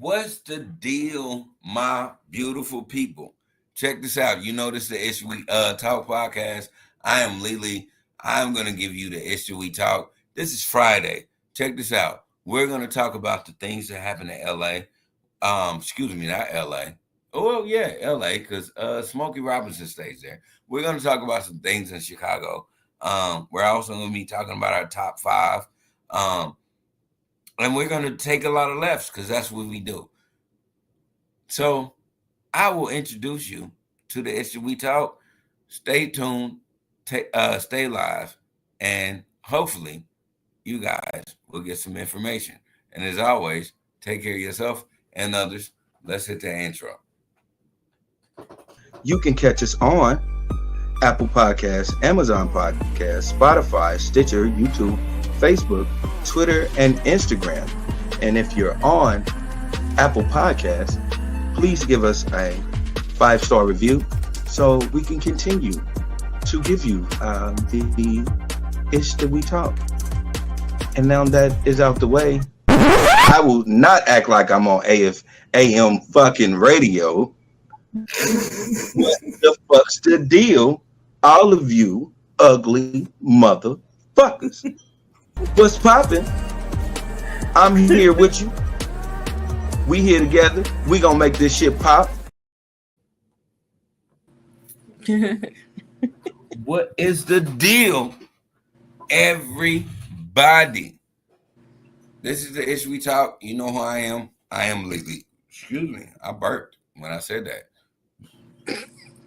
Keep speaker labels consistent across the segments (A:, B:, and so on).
A: What's the deal, my beautiful people? Check this out. You know this is the Issue We Talk podcast. I am Lily. I'm going to give you the Issue We Talk. This is Friday. Check this out. We're going to talk about the things that happen in LA. Excuse me, not LA. Oh, well, yeah, LA, because Smokey Robinson stays there. We're going to talk about some things in Chicago. We're also going to be talking about our top five. And we're going to take a lot of lefts because that's what we do. So I will introduce you to the Issue We Talk. Stay tuned, stay live, and hopefully you guys will get some information. And as always, take care of yourself and others. Let's hit the intro.
B: You can catch us on Apple Podcasts, Amazon Podcasts, Spotify, Stitcher, YouTube, Facebook, Twitter, and Instagram. And if you're on Apple Podcasts, please give us a 5-star review so we can continue to give you the ish that we talk. And now that is out the way, I will not act like I'm on AM fucking radio. What the fuck's the deal? All of you ugly motherfuckers. What's poppin'? I'm here with you. We here together. We gonna make this shit pop.
A: What is the deal, everybody? This is the Issue We Talk. You know who I am. I am Lily. Excuse me. I burped when I said that.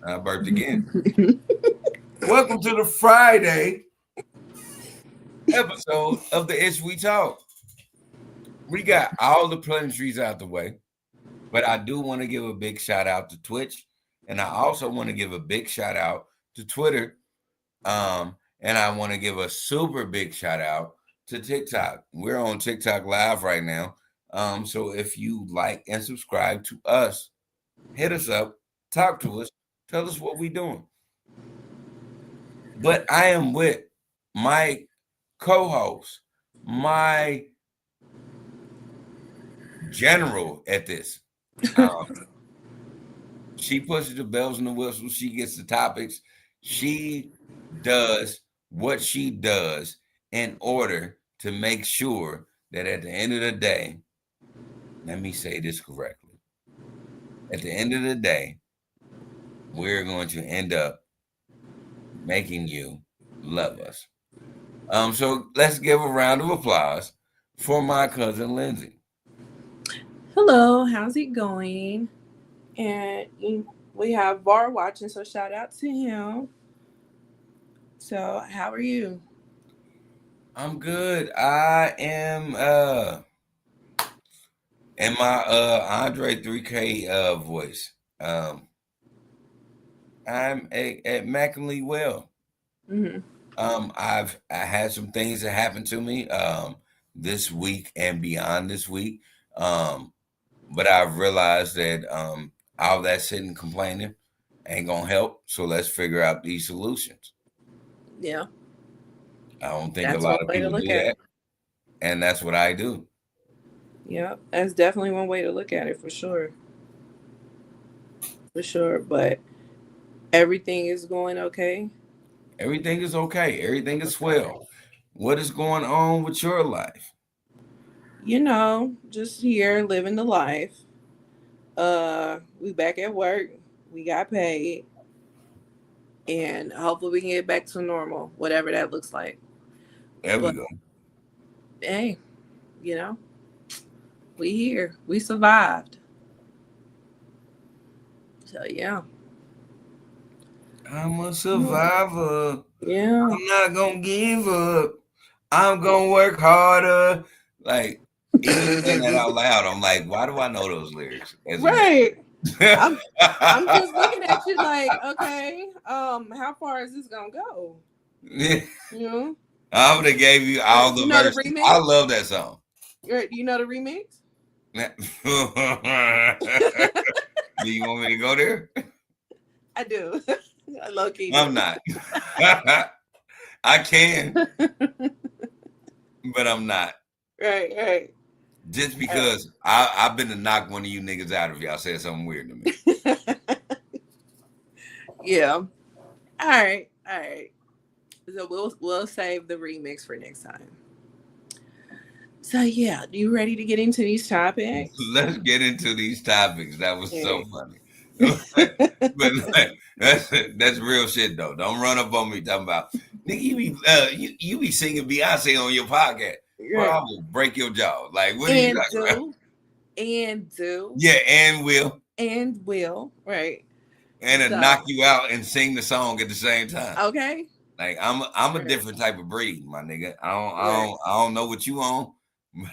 A: I burped again. Welcome to the Friday episode of the Issue We Talk. We got all the pleasantries out the way, but I do want to give a big shout out to Twitch, and I also want to give a big shout out to Twitter, and I want to give a super big shout out to TikTok. We're on TikTok Live right now, so if you like and subscribe to us, hit us up, talk to us, tell us what we're doing. But I am with my co-host, my general at this. She pushes the bells and the whistles. She gets the topics. She does what she does in order to make sure that at the end of the day, let me say this correctly. At the end of the day, we're going to end up making you love us. So let's give a round of applause for my cousin Lindsay.
C: Hello, how's it going? And we have Bar watching, so shout out to him. So, how are you?
A: I'm good. I am in my Andre 3K voice. I'm immaculately well.
C: Mm-hmm.
A: I had some things that happened to me this week and beyond this week. But I've realized that all that sitting complaining ain't gonna help. So let's figure out these solutions.
C: Yeah.
A: I don't think a lot of people do that. And that's what I do.
C: Yeah, that's definitely one way to look at it for sure. For sure. But everything is going okay?
A: Everything is okay. Everything is swell. What is going on with your life?
C: You know, just here living the life. We back at work. We got paid. And hopefully we can get back to normal, whatever that looks like.
A: There we go.
C: Hey, you know, we here. We survived. So, yeah.
A: I'm a survivor.
C: Yeah.
A: I'm not going to give up. I'm going to work harder. Like, even saying that out loud, I'm like, why do I know those lyrics?
C: Right. I'm just looking at you like, okay, how far is this gonna go?
A: Yeah.
C: You know?
A: I would have gave you all the verses. The remix? I love that song.
C: You know the remix?
A: Do you want me to go there?
C: I do. I low key.
A: I'm not. I can, but I'm not.
C: Right.
A: Just because I've been to knock one of you niggas out if y'all said something weird to me.
C: Yeah. All right. All right. So we'll save the remix for next time. So yeah, you ready to get into these topics?
A: Let's get into these topics. That was so funny. But that's real shit though. Don't run up on me talking about nigga. You be singing Beyonce on your podcast, bro. I will break your jaw. Like what are you talking about?
C: And do
A: Yeah, and
C: will right
A: and
C: so,
A: knock you out and sing the song at the same time.
C: Okay.
A: Like I'm a different type of breed, my nigga. I don't know what you on.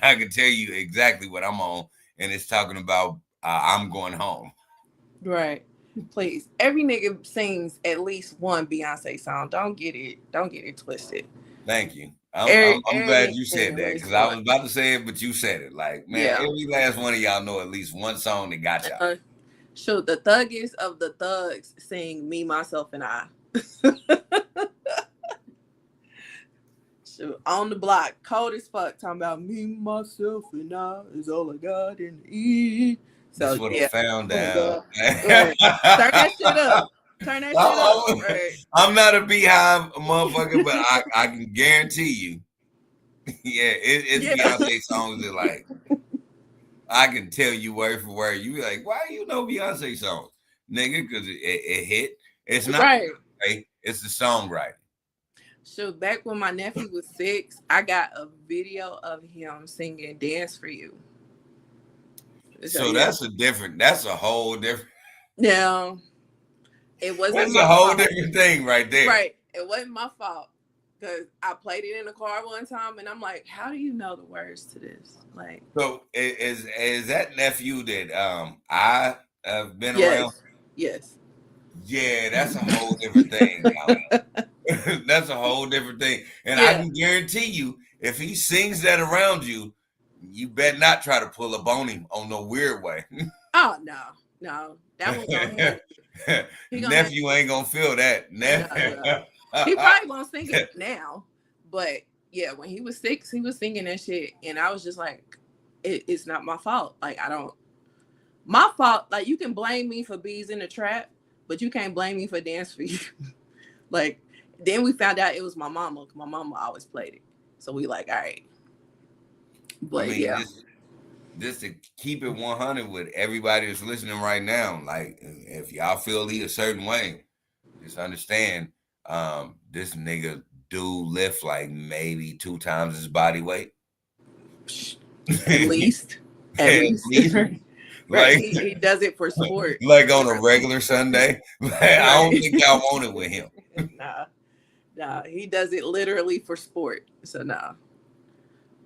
A: I can tell you exactly what I'm on, and it's talking about I'm going home.
C: Right. Please. Every nigga sings at least one Beyonce song. Don't get it twisted.
A: Thank you. I'm glad you said that because I was about to say it, but you said it. Like, man, every last one of y'all know at least one song that got y'all.
C: Shoot, the thuggiest of the thugs sing Me, Myself, and I. Shoot, on the block, cold as fuck, talking about me, myself, and I is all I got and eat. So
A: that's what I found out.
C: Right. Turn that shit up. Right.
A: I'm not a beehive motherfucker, but I can guarantee you, it's Beyonce songs that like I can tell you word for word. You be like, why do you know Beyonce songs, nigga? Because it hit. It's not right. It's the songwriting.
C: So back when my nephew was 6, I got a video of him singing "Dance for You."
A: So that's a whole different.
C: No, it wasn't.
A: That's a whole different thing right there.
C: Right, it wasn't my fault because I played it in the car one time, and I'm like, "How do you know the words to this?" Like,
A: so is that nephew that I have been around?
C: Yes.
A: Yeah, that's a whole different thing. That's a whole different thing, and I can guarantee you, if he sings that around you, you better not try to pull up on him on no weird way.
C: Oh no, that one's gonna happen.
A: Nephew ain't gonna feel that.
C: No. He probably won't sing it now, but yeah, when he was 6, he was singing that shit, and I was just like, it's not my fault. Like my fault. Like you can blame me for bees in the trap, but you can't blame me for Dance for You. Like. Then we found out it was my mama. My mama always played it. So we like, all right. But
A: just to keep it 100 with everybody that's listening right now, like if y'all feel he a certain way, just understand this nigga do lift like maybe 2 times his body weight.
C: At least. At least. Right. He does it for sport.
A: Like on a regular Sunday. I don't think y'all want it with him.
C: Nah, he does it literally for sport. So nah.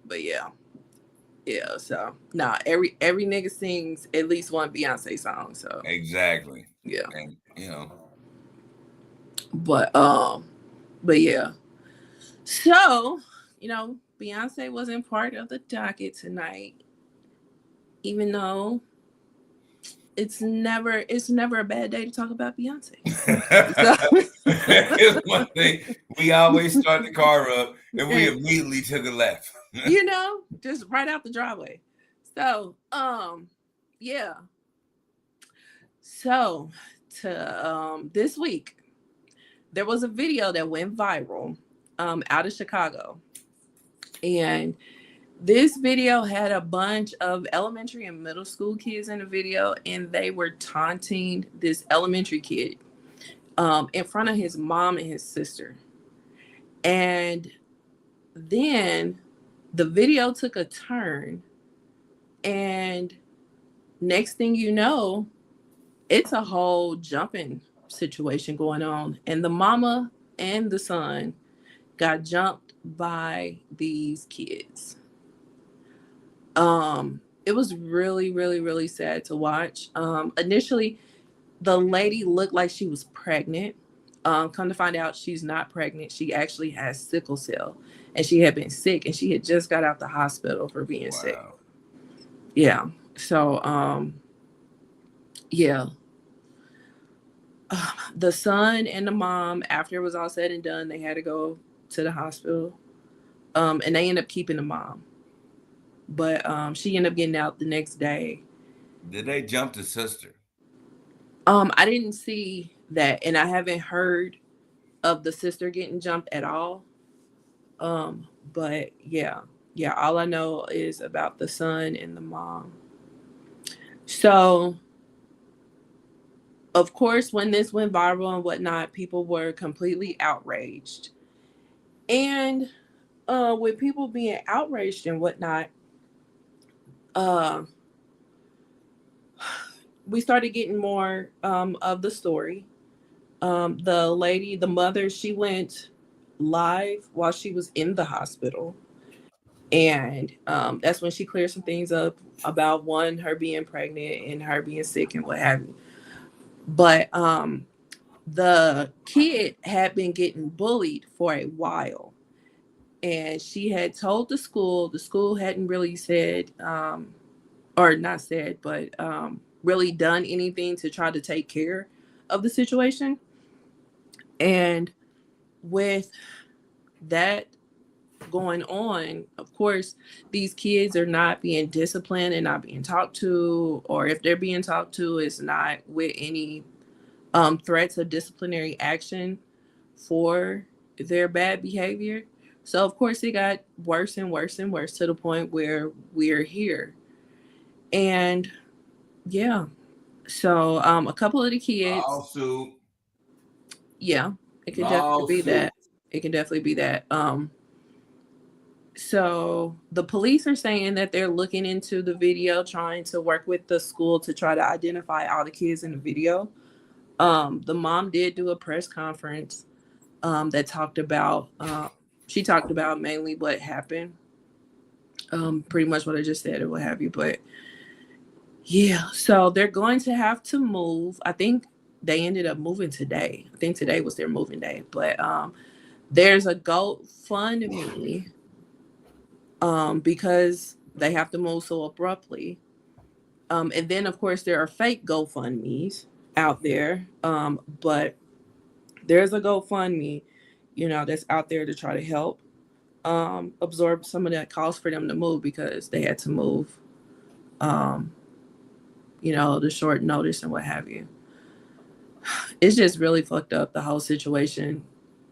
C: But yeah. So every nigga sings at least one Beyonce song. So
A: exactly.
C: Yeah.
A: And
C: But yeah. So, Beyonce wasn't part of the docket tonight. Even though it's never a bad day to talk about Beyonce.
A: Here's one thing. We always start the car up and we immediately took a left.
C: Just right out the driveway. So, yeah. So to this week, there was a video that went viral out of Chicago. And this video had a bunch of elementary and middle school kids in the video, and they were taunting this elementary kid in front of his mom and his sister. And then the video took a turn, and next thing you know, it's a whole jumping situation going on. And the mama and the son got jumped by these kids. It was really, really, really sad to watch. Initially, the lady looked like she was pregnant. Come to find out, she's not pregnant. She actually has sickle cell, and she had been sick, and she had just got out the hospital for being sick. Yeah. So, yeah. The son and the mom, after it was all said and done, they had to go to the hospital. And they ended up keeping the mom. but she ended up getting out the next day.
A: Did they jump the sister?
C: I didn't see that, and I haven't heard of the sister getting jumped at all. But yeah, all I know is about the son and the mom. So, of course, when this went viral and whatnot, people were completely outraged. And with people being outraged and whatnot, uh, we started getting more of the story. The lady, the mother, she went live while she was in the hospital. And that's when she cleared some things up about one, her being pregnant and her being sick and what have you. But the kid had been getting bullied for a while. And she had told the school hadn't really said, or not said, but really done anything to try to take care of the situation. And with that going on, of course, these kids are not being disciplined and not being talked to, or if they're being talked to, it's not with any threats of disciplinary action for their bad behavior. So of course it got worse and worse and worse to the point where we're here. And yeah, so a couple of the kids,
A: Lawsuit.
C: yeah, it could definitely be
A: Lawsuit.
C: that. It can definitely be that. So the police are saying that they're looking into the video, trying to work with the school to try to identify all the kids in the video. The mom did do a press conference that talked about she talked about mainly what happened, pretty much what I just said or what have you. But yeah, so they're going to have to move. I think they ended up moving today. I think today was their moving day. But there's a GoFundMe because they have to move so abruptly. And then, of course, there are fake GoFundMe's out there. But there's a GoFundMe, that's out there to try to help absorb some of that cost for them to move because they had to move, um, the short notice and what have you. It's just really fucked up, the whole situation.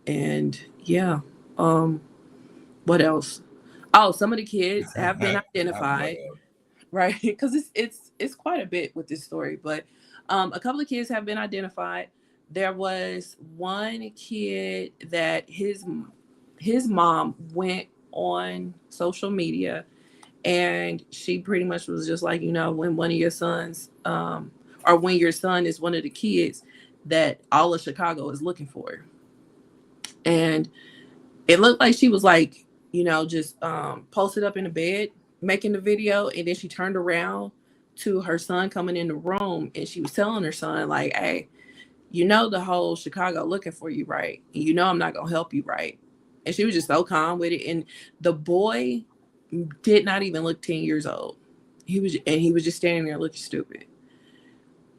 C: And yeah, um, what else? Oh, some of the kids have been identified, right? Because it's quite a bit with this story, but a couple of kids have been identified. There was one kid that his mom went on social media and she pretty much was just like, when one of your sons, or when your son is one of the kids that all of Chicago is looking for. And it looked like she was like, just posted up in the bed making the video, and then she turned around to her son coming in the room, and she was telling her son like, "Hey, the whole Chicago looking for you, right? And I'm not gonna help you, right?" And she was just so calm with it, and the boy did not even look 10 years old. He was just standing there looking stupid.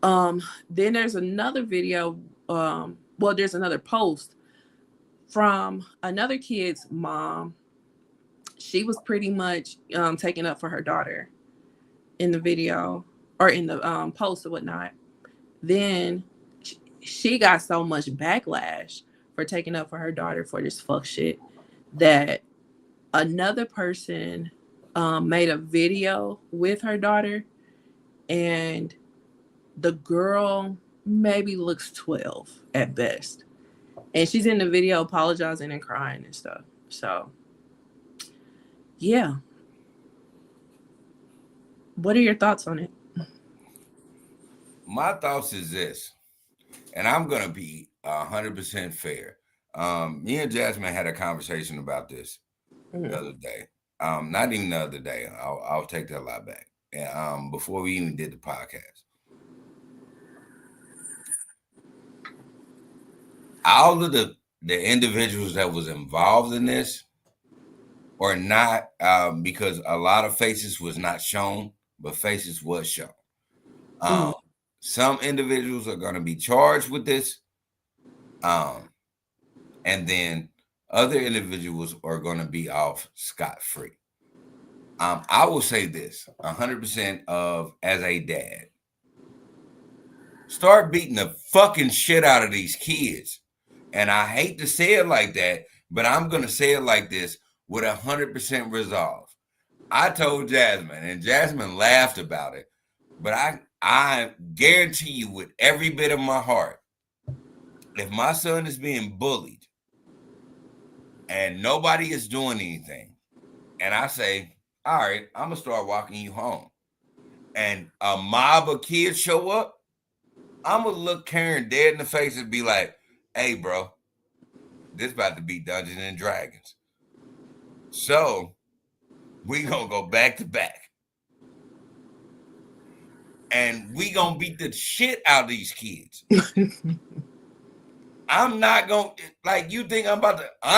C: Then there's another video. Well, there's another post from another kid's mom. She was pretty much taking up for her daughter in the video or in the post or whatnot. Then she got so much backlash for taking up for her daughter for this fuck shit that another person made a video with her daughter, and the girl maybe looks 12 at best. And she's in the video apologizing and crying and stuff. So yeah. What are your thoughts on it?
A: My thoughts is this, and I'm gonna be 100% fair. Me and Jasmine had a conversation about this the other day. Not even the other day. I'll take that a lot back. And before we even did the podcast, all of the individuals that was involved in this or not, because a lot of faces was not shown, but faces was shown.
C: Mm-hmm.
A: Some individuals are going to be charged with this, and then other individuals are going to be off scot-free. I will say this 100% of as a dad. Start beating the fucking shit out of these kids. And I hate to say it like that, but I'm going to say it like this with 100% resolve. I told Jasmine, and Jasmine laughed about it, but I guarantee you with every bit of my heart, if my son is being bullied and nobody is doing anything, and I say, all right, I'm going to start walking you home, and a mob of kids show up, I'm going to look Karen dead in the face and be like, hey, bro, this about to be Dungeons and Dragons. So we going to go back to back. And we going to beat the shit out of these kids. I'm not going to, like, you think I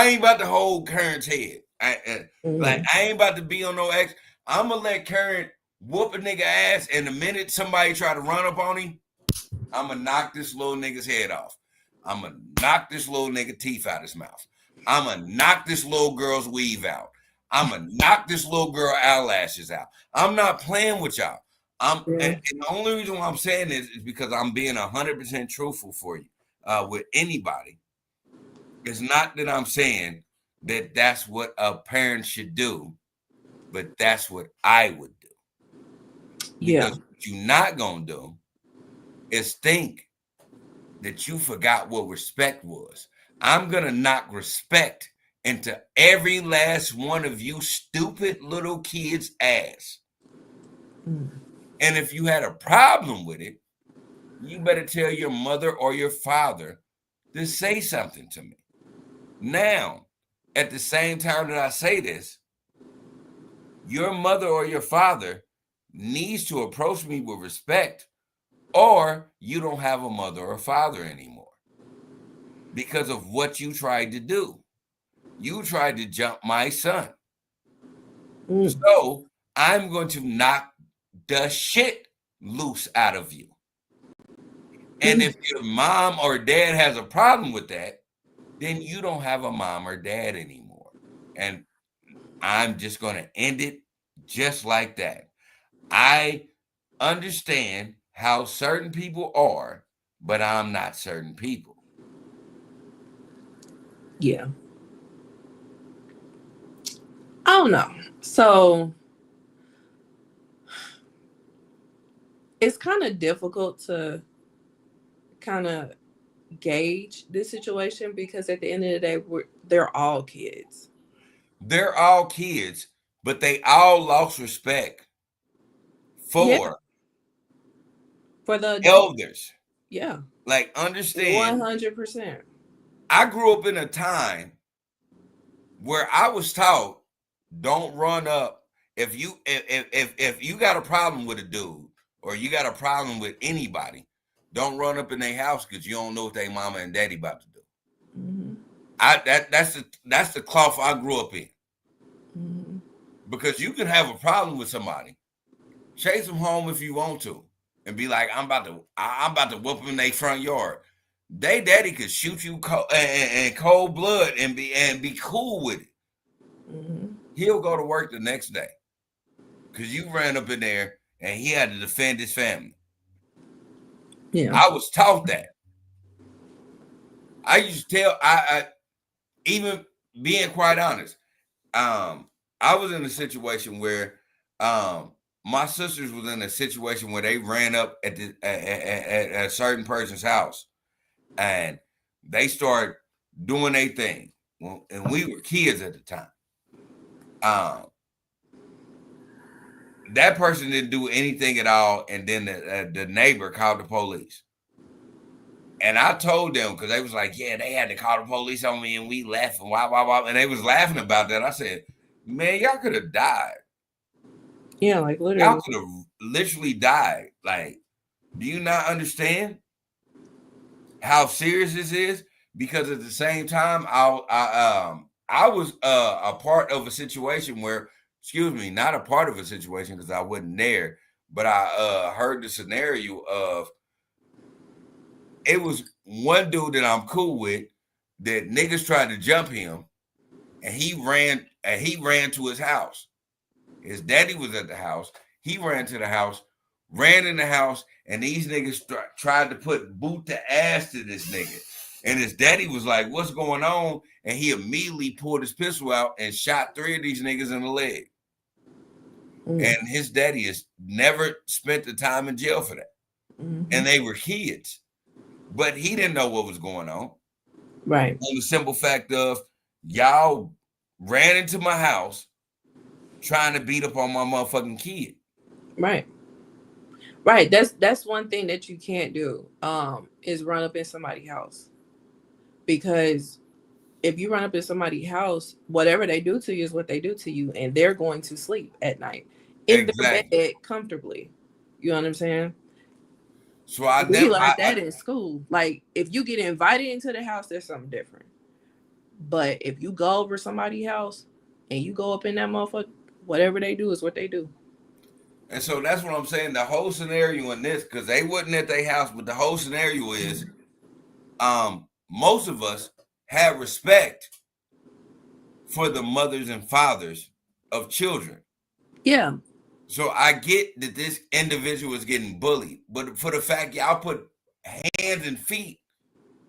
A: ain't about to hold Karen's head. Like, I ain't about to be on no X. I'm going to let Karen whoop a nigga ass. And the minute somebody try to run up on him, I'm going to knock this little nigga's head off. I'm going to knock this little nigga teeth out his mouth. I'm going to knock this little girl's weave out. I'm going to knock this little girl eyelashes out. I'm not playing with y'all. And the only reason why I'm saying this is because I'm being 100% truthful for you with anybody. It's not that I'm saying that that's what a parent should do, but that's what I would do. Because what you're not going to do is think that you forgot what respect was. I'm going to knock respect into every last one of you stupid little kids' ass. And if you had a problem with it, you better tell your mother or your father to say something to me. Now, at the same time that I say this, your mother or your father needs to approach me with respect, or you don't have a mother or father anymore because of what you tried to do. You tried to jump my son. So I'm going to knock the shit loose out of you. And if your mom or dad has a problem with that, then you don't have a mom or dad anymore. And I'm just going to end it just like that. I understand how certain people are, but I'm not certain people.
C: Yeah. I don't know. So it's kind of difficult to kind of gauge this situation because at the end of the day, they're all kids.
A: They're all kids, but they all lost respect for
C: the
A: elders.
C: Yeah.
A: Like, understand.
C: 100%.
A: I grew up in a time where I was taught, don't run up. If you got a problem with a dude or you got a problem with anybody, don't run up in their house because you don't know what their mama and daddy about to do. That's the cloth I grew up in. Because you can have a problem with somebody, chase them home if you want to, and be like, I'm about to whoop them in their front yard. They daddy could shoot you in cold blood and be cool with it. He'll go to work the next day because you ran up in there and he had to defend his family. Yeah, I was taught that. I used to tell, I even being quite honest, I was in a situation where my sisters was in a situation where they ran up at a certain person's house and they started doing their thing. Well, and we were kids at the time. That person didn't do anything at all, and then the neighbor called the police. And I told them, because they was like, yeah, they had to call the police on me, and we left, and wah, and they was laughing about that. I said, man, y'all could have died.
C: Yeah, like literally.
A: Y'all could have literally died. Like, do you not understand how serious this is? Because at the same time, I was a part of a situation where, not a part of a situation because I wasn't there, but I heard the scenario of, it was one dude that I'm cool with that niggas tried to jump him, and he ran to his house. His daddy was at the house. He ran to the house, ran in the house, and these niggas tried to put boot to ass to this nigga. And his daddy was like, "What's going on?" And he immediately pulled his pistol out and shot 3 of these niggas in the leg. And his daddy has never spent the time in jail for that. And they were kids. But he didn't know what was going on.
C: Right.
A: On the simple fact of y'all ran into my house trying to beat up on my motherfucking kid.
C: Right. Right. That's one thing that you can't do, is run up in somebody's house. Because if you run up in somebody's house, whatever they do to you is what they do to you, and they're going to sleep at night in their bed comfortably. You know what I'm saying?
A: So
C: we learned that in school. Like, if you get invited into the house, there's something different. But if you go over somebody's house and you go up in that motherfucker, whatever they do is what they do.
A: And so that's what I'm saying. The whole scenario in this, because they wasn't at their house, but the whole scenario is, most of us have respect for the mothers and fathers of children.
C: Yeah.
A: So I get that this individual is getting bullied, but for the fact y'all put hands and feet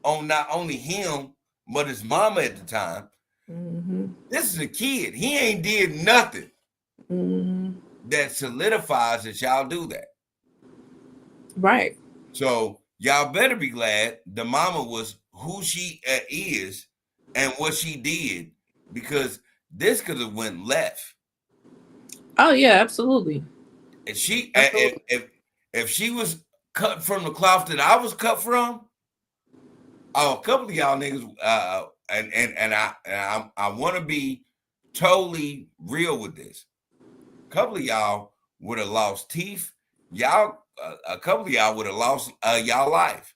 A: on not only him, but his mama at the time. This is a kid. He ain't did nothing that solidifies that y'all do that.
C: Right.
A: So y'all better be glad the mama was who she is and what she did, because this could have went left.
C: Oh yeah, absolutely.
A: And she, if she was cut from the cloth that I was cut from, a couple of y'all niggas, and I want to be totally real with this. A couple of y'all would have lost teeth. Y'all, a couple of y'all would have lost y'all life.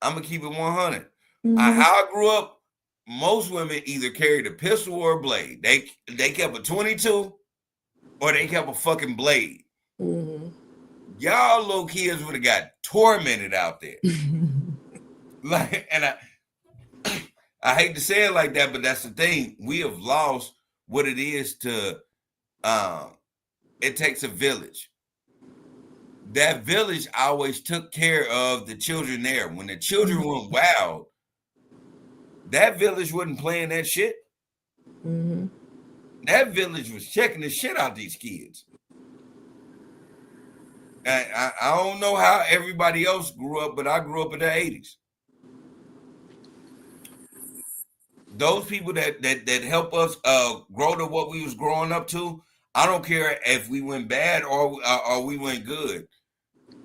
A: I'm gonna keep it 100. How I grew up, most women either carried a pistol or a blade. They kept a 22. Or they kept a fucking blade. Y'all little kids would have got tormented out there. Like, and I hate to say it like that, but that's the thing. We have lost what it is to. It takes a village. That village always took care of the children there. When the children went wild, that village wasn't playing that shit. That village was checking the shit out these kids. I don't know how everybody else grew up, but I grew up in the 80s. Those people that help us grow to what we was growing up to, I don't care if we went bad or we went good.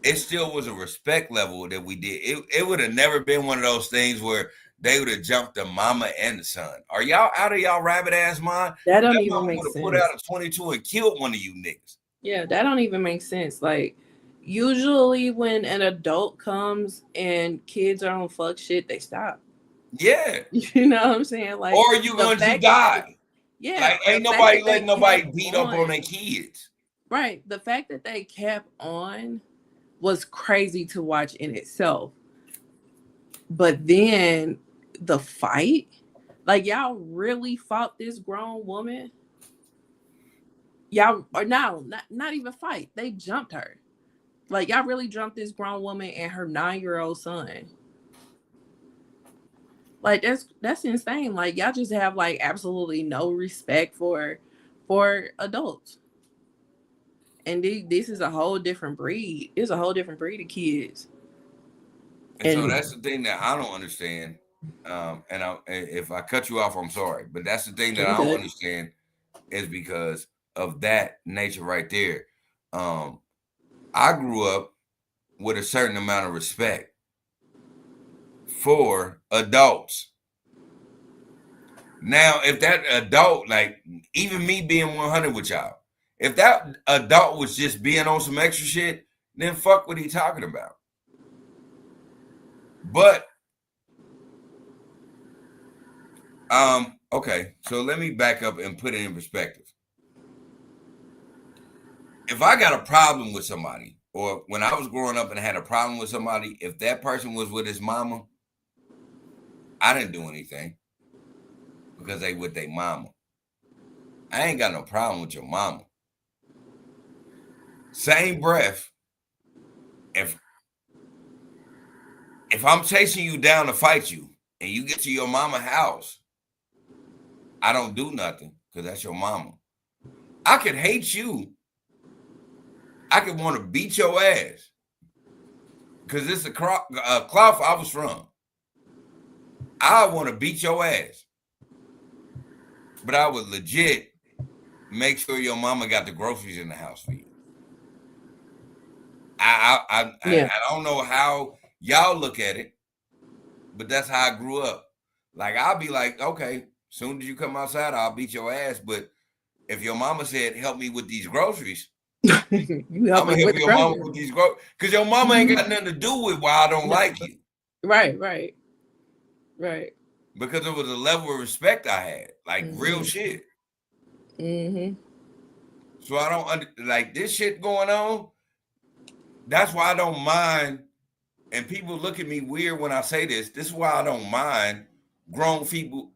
A: It still was a respect level that we did. It would have never been one of those things where they would have jumped the mama and the son. Are y'all out of y'all rabbit ass mind?
C: That don't even make sense.
A: Put out a 22 and killed one of you niggas.
C: Yeah, that don't even make sense. Like, usually when an adult comes and kids are on fuck shit, they stop.
A: Yeah.
C: You know what I'm saying? Like,
A: or you going to die.
C: Yeah.
A: Like, ain't nobody letting nobody beat up on their kids.
C: Right. The fact that they kept on was crazy to watch in itself. But then the fight, like, y'all really fought this grown woman? Y'all, or no, not even fight. They jumped her. Like, y'all really jumped this grown woman and her 9-year-old son. Like, that's insane. Like, y'all just have like absolutely no respect for adults. And this is a whole different breed. It's a whole different breed of kids.
A: And so that's the thing that I don't understand. If I cut you off, I'm sorry. But that's the thing that I don't understand, is because of that nature right there. I grew up with a certain amount of respect for adults. Now, if that adult, like even me being 100 with y'all, if that adult was just being on some extra shit, then fuck what he talking about. But okay, so let me back up and put it in perspective. If I got a problem with somebody, or when I was growing up and had a problem with somebody, if that person was with his mama, I didn't do anything because they with their mama. I ain't got no problem with your mama. Same breath, if I'm chasing you down to fight you and you get to your mama house, I don't do nothing because that's your mama. I could hate you. I could want to beat your ass because it's a cloth I was from. I want to beat your ass, but I would legit make sure your mama got the groceries in the house for you. I don't know how y'all look at it, but that's how I grew up. Like, I'll be like, okay, soon as you come outside, I'll beat your ass. But if your mama said, help me with these groceries,
C: you
A: I'm gonna help your mama with these groceries. Because your mama ain't got nothing to do with why I don't like you.
C: Right.
A: Because it was a level of respect I had, like real shit. So I don't like this shit going on. That's why I don't mind. And people look at me weird when I say this. This is why I don't mind grown people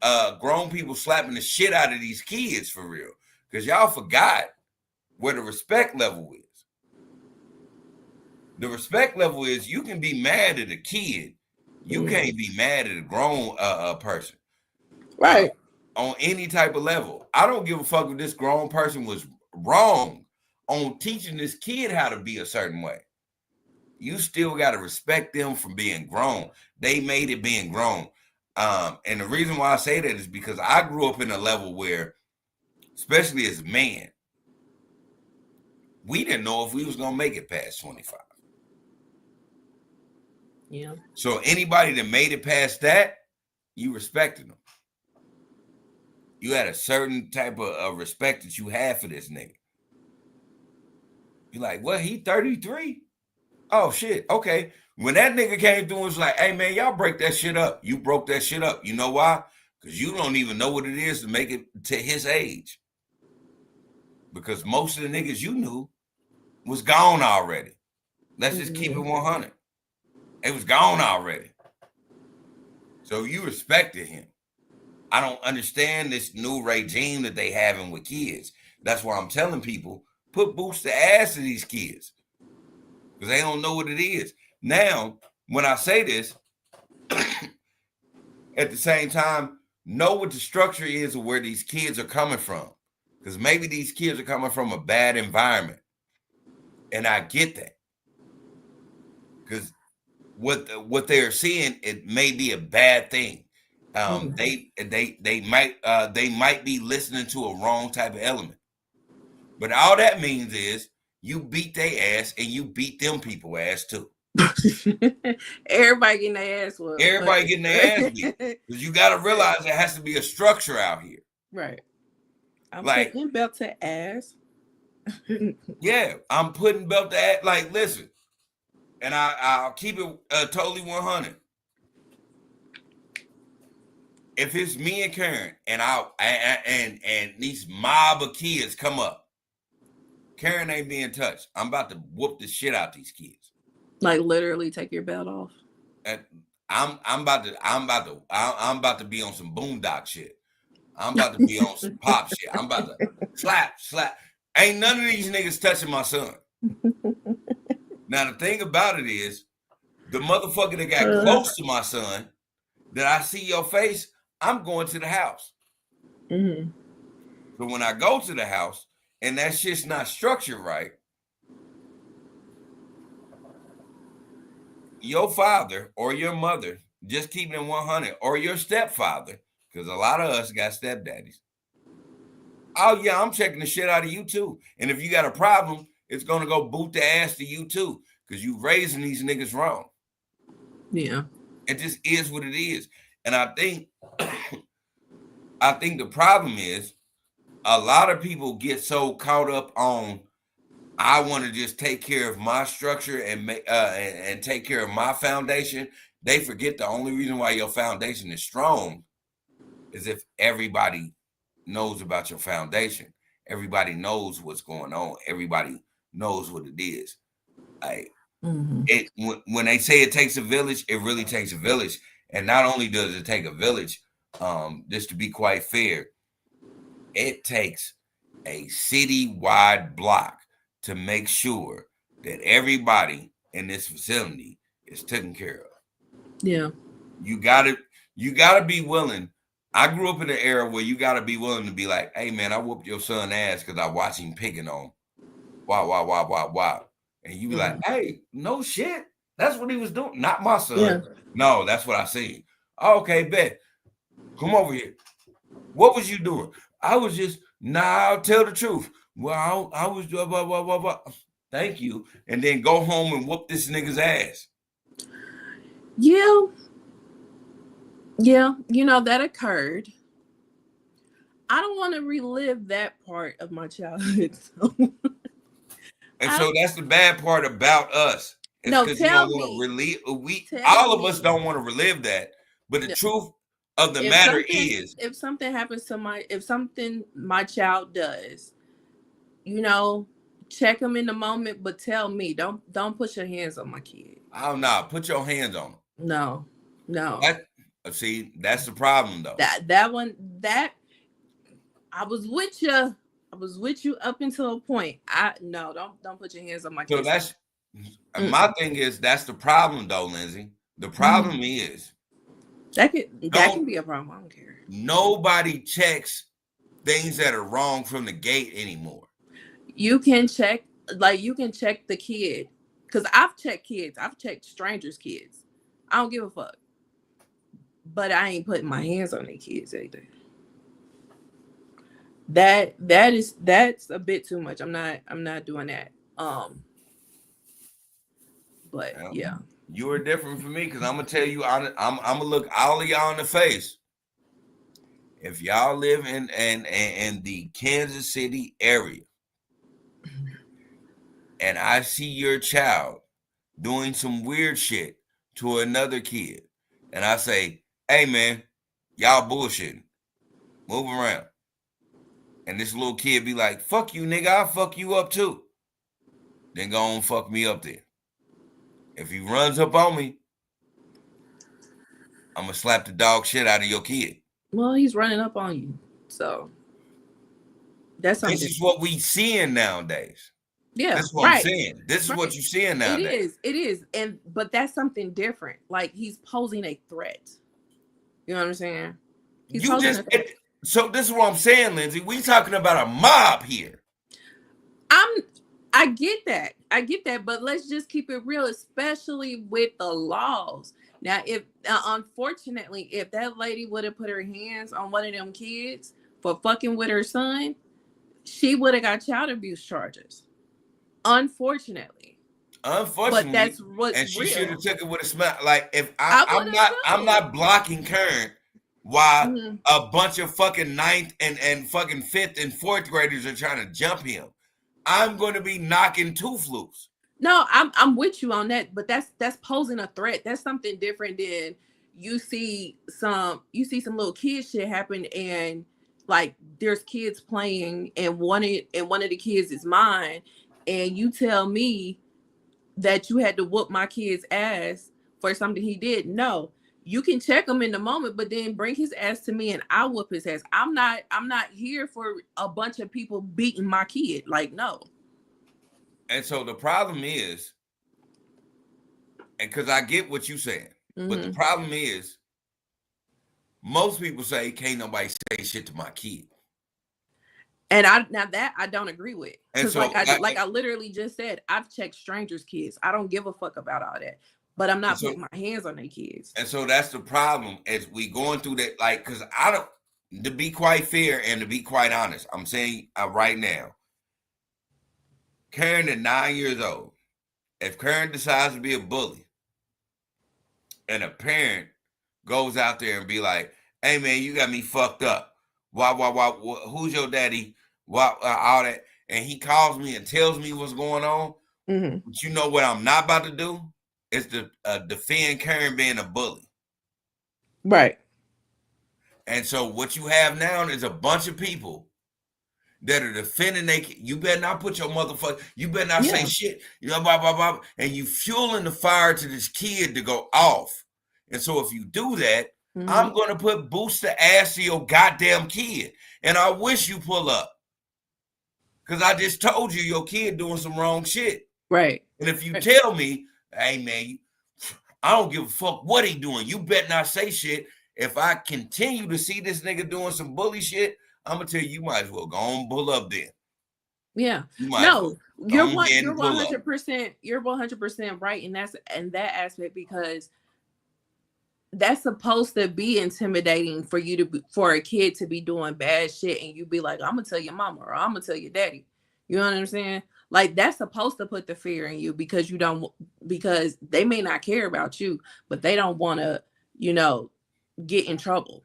A: slapping the shit out of these kids for real. Because y'all forgot where the respect level is. The respect level is you can be mad at a kid. You can't be mad at a grown person.
C: Right.
A: On any type of level. I don't give a fuck if this grown person was wrong on teaching this kid how to be a certain way. You still got to respect them for being grown. They made it being grown. And the reason why I say that is because I grew up in a level where, especially as a man, we didn't know if we was going to make it past 25.
C: Yeah.
A: So anybody that made it past that, you respected them. You had a certain type of respect that you had for this nigga. You're like, what? He 33? Oh, shit. Okay. When that nigga came through and was like, hey, man, y'all break that shit up. You broke that shit up. You know why? Because you don't even know what it is to make it to his age. Because most of the niggas you knew was gone already. Let's just keep it 100. It was gone already. So you respected him. I don't understand this new regime that they having with kids. That's why I'm telling people, put boots to ass to these kids. Because they don't know what it is. Now, when I say this, at the same time, know what the structure is of where these kids are coming from. Because maybe these kids are coming from a bad environment. And I get that. Because what they're seeing, it may be a bad thing. They might be listening to a wrong type of element. But all that means is you beat their ass and you beat them people ass too.
C: Everybody getting their ass whooped.
A: Everybody getting their ass beat. Because you got to realize there has to be a structure out here.
C: Right. I'm like, putting belt to ass.
A: Yeah, I'm putting belt to ass. Like, listen, and I'll keep it totally 100. If it's me and Karen and these mob of kids come up, Karen ain't being touched. I'm about to whoop the shit out these kids.
C: Like literally take your belt off.
A: And I'm about to be on some boondock shit. I'm about to be on some pop shit. I'm about to slap. Ain't none of these niggas touching my son. Now the thing about it is, the motherfucker that got close to my son, that I see your face, I'm going to the house.
C: Mm-hmm.
A: So when I go to the house and that shit's not structured right, your father or your mother, just keeping it 100, or your stepfather, because a lot of us got stepdaddies. Oh yeah, I'm checking the shit out of you too. And if you got a problem, it's gonna go boot the ass to you too, because you raising these niggas wrong.
C: Yeah.
A: It just is what it is. And I think the problem is a lot of people get so caught up on, I want to just take care of my structure and take care of my foundation. They forget the only reason why your foundation is strong is if everybody knows about your foundation. Everybody knows what's going on. Everybody knows what it is. Like, when they say it takes a village, it really takes a village. And not only does it take a village, just to be quite fair, it takes a city-wide block to make sure that everybody in this facility is taken care of.
C: Yeah.
A: You gotta be willing. I grew up in an era where you gotta be willing to be like, hey man, I whooped your son ass because I watched him picking on. Wow. And you be like, hey, no shit. That's what he was doing. Not my son.
C: Yeah.
A: No, that's what I seen. Okay, bet. Come over here. What was you doing? I was just, I'll tell the truth. Well, I was blah, blah, blah, blah, blah. Thank you. And then go home and whoop this nigga's ass.
C: Yeah. Yeah. You know, that occurred. I don't want to relive that part of my childhood.
A: And so that's the bad part about us. It's
C: no,
A: because you don't want to relive. All of us don't want to relive that. But the truth of the matter is,
C: if something happens to my child does, you know, check them in the moment, but tell me, don't put your hands on my kid.
A: Oh no, put your hands on them.
C: No.
A: See, that's the problem though.
C: That I was with you up until a point. Don't put your hands on my kid.
A: So that's my thing is that's the problem though, Lindsay. The problem is
C: that can be a problem. I don't care.
A: Nobody checks things that are wrong from the gate anymore.
C: You can check the kid. Because I've checked kids. I've checked strangers' kids. I don't give a fuck. But I ain't putting my hands on their kids either. That's a bit too much. I'm not doing that. But yeah.
A: You are different from me because I'm gonna tell you, I'm gonna look all of y'all in the face. If y'all live in the Kansas City area, and I see your child doing some weird shit to another kid, and I say, hey man, y'all bullshitting, move around. And this little kid be like, fuck you, nigga, I'll fuck you up too. Then go on fuck me up there. If he runs up on me, I'm going to slap the dog shit out of your kid.
C: Well, he's running up on you. So that's something.
A: This is what we seeing nowadays.
C: Yeah,
A: that's what I'm saying. This is what you're seeing nowadays.
C: It is. But that's something different. Like he's posing a threat. You know what I'm saying?
A: So this is what I'm saying, Lindsay. We talking about a mob here.
C: I get that, but let's just keep it real, especially with the laws. Now, if unfortunately, if that lady would have put her hands on one of them kids for fucking with her son, she would have got child abuse charges. Unfortunately, but that's what's
A: and she
C: real.
A: should have took it with a smile. Like if I'm not blocking Karen while a bunch of fucking 9th and fucking 5th and 4th graders are trying to jump him. I'm going to be knocking tooth loose.
C: No, I'm with you on that, but that's posing a threat. That's something different than you see some little kid shit happen, and like there's kids playing and one of the kids is mine, and you tell me that you had to whoop my kid's ass for something he did. No, you can check him in the moment, but then bring his ass to me and I'll whoop his ass. I'm not here for a bunch of people beating my kid. Like, no.
A: And so the problem is, and because I get what you're saying, but the problem is, most people say can't nobody say shit to my kid.
C: And I don't agree with. Because so, like I literally just said, I've checked strangers' kids. I don't give a fuck about all that. But I'm not putting my hands on their kids.
A: And so that's the problem as we going through that. Like, because I don't, to be quite fair and to be quite honest, I'm saying right now, Karen at 9 years old, if Karen decides to be a bully and a parent goes out there and be like, hey man, you got me fucked up. Why, who's your daddy? Why, all that. And he calls me and tells me what's going on. But you know what I'm not about to do? Is to defend Karen being a bully.
C: Right. And
A: so what you have now is a bunch of people that are defending you better not put your motherfucker, you better not say shit, you know, blah, blah, blah. And you fueling the fire to this kid to go off. And so if you do that, I'm going to put boost the ass to your goddamn kid. And I wish you pull up. because I just told you your kid doing some wrong shit.
C: Right.
A: And if you tell me, hey man, I don't give a fuck what he doing, you better not say shit. If I continue to see this nigga doing some bully shit, I'm gonna tell you, you might as well go on pull up then.
C: Yeah.
A: No,
C: you're 100%. You're 100% right, and that's in that aspect, because that's supposed to be intimidating for you to for a kid to be doing bad shit, and you be like, I'm gonna tell your mama or I'm gonna tell your daddy. You know what I'm saying? Like, that's supposed to put the fear in you, because because they may not care about you, but they don't want to, get in trouble.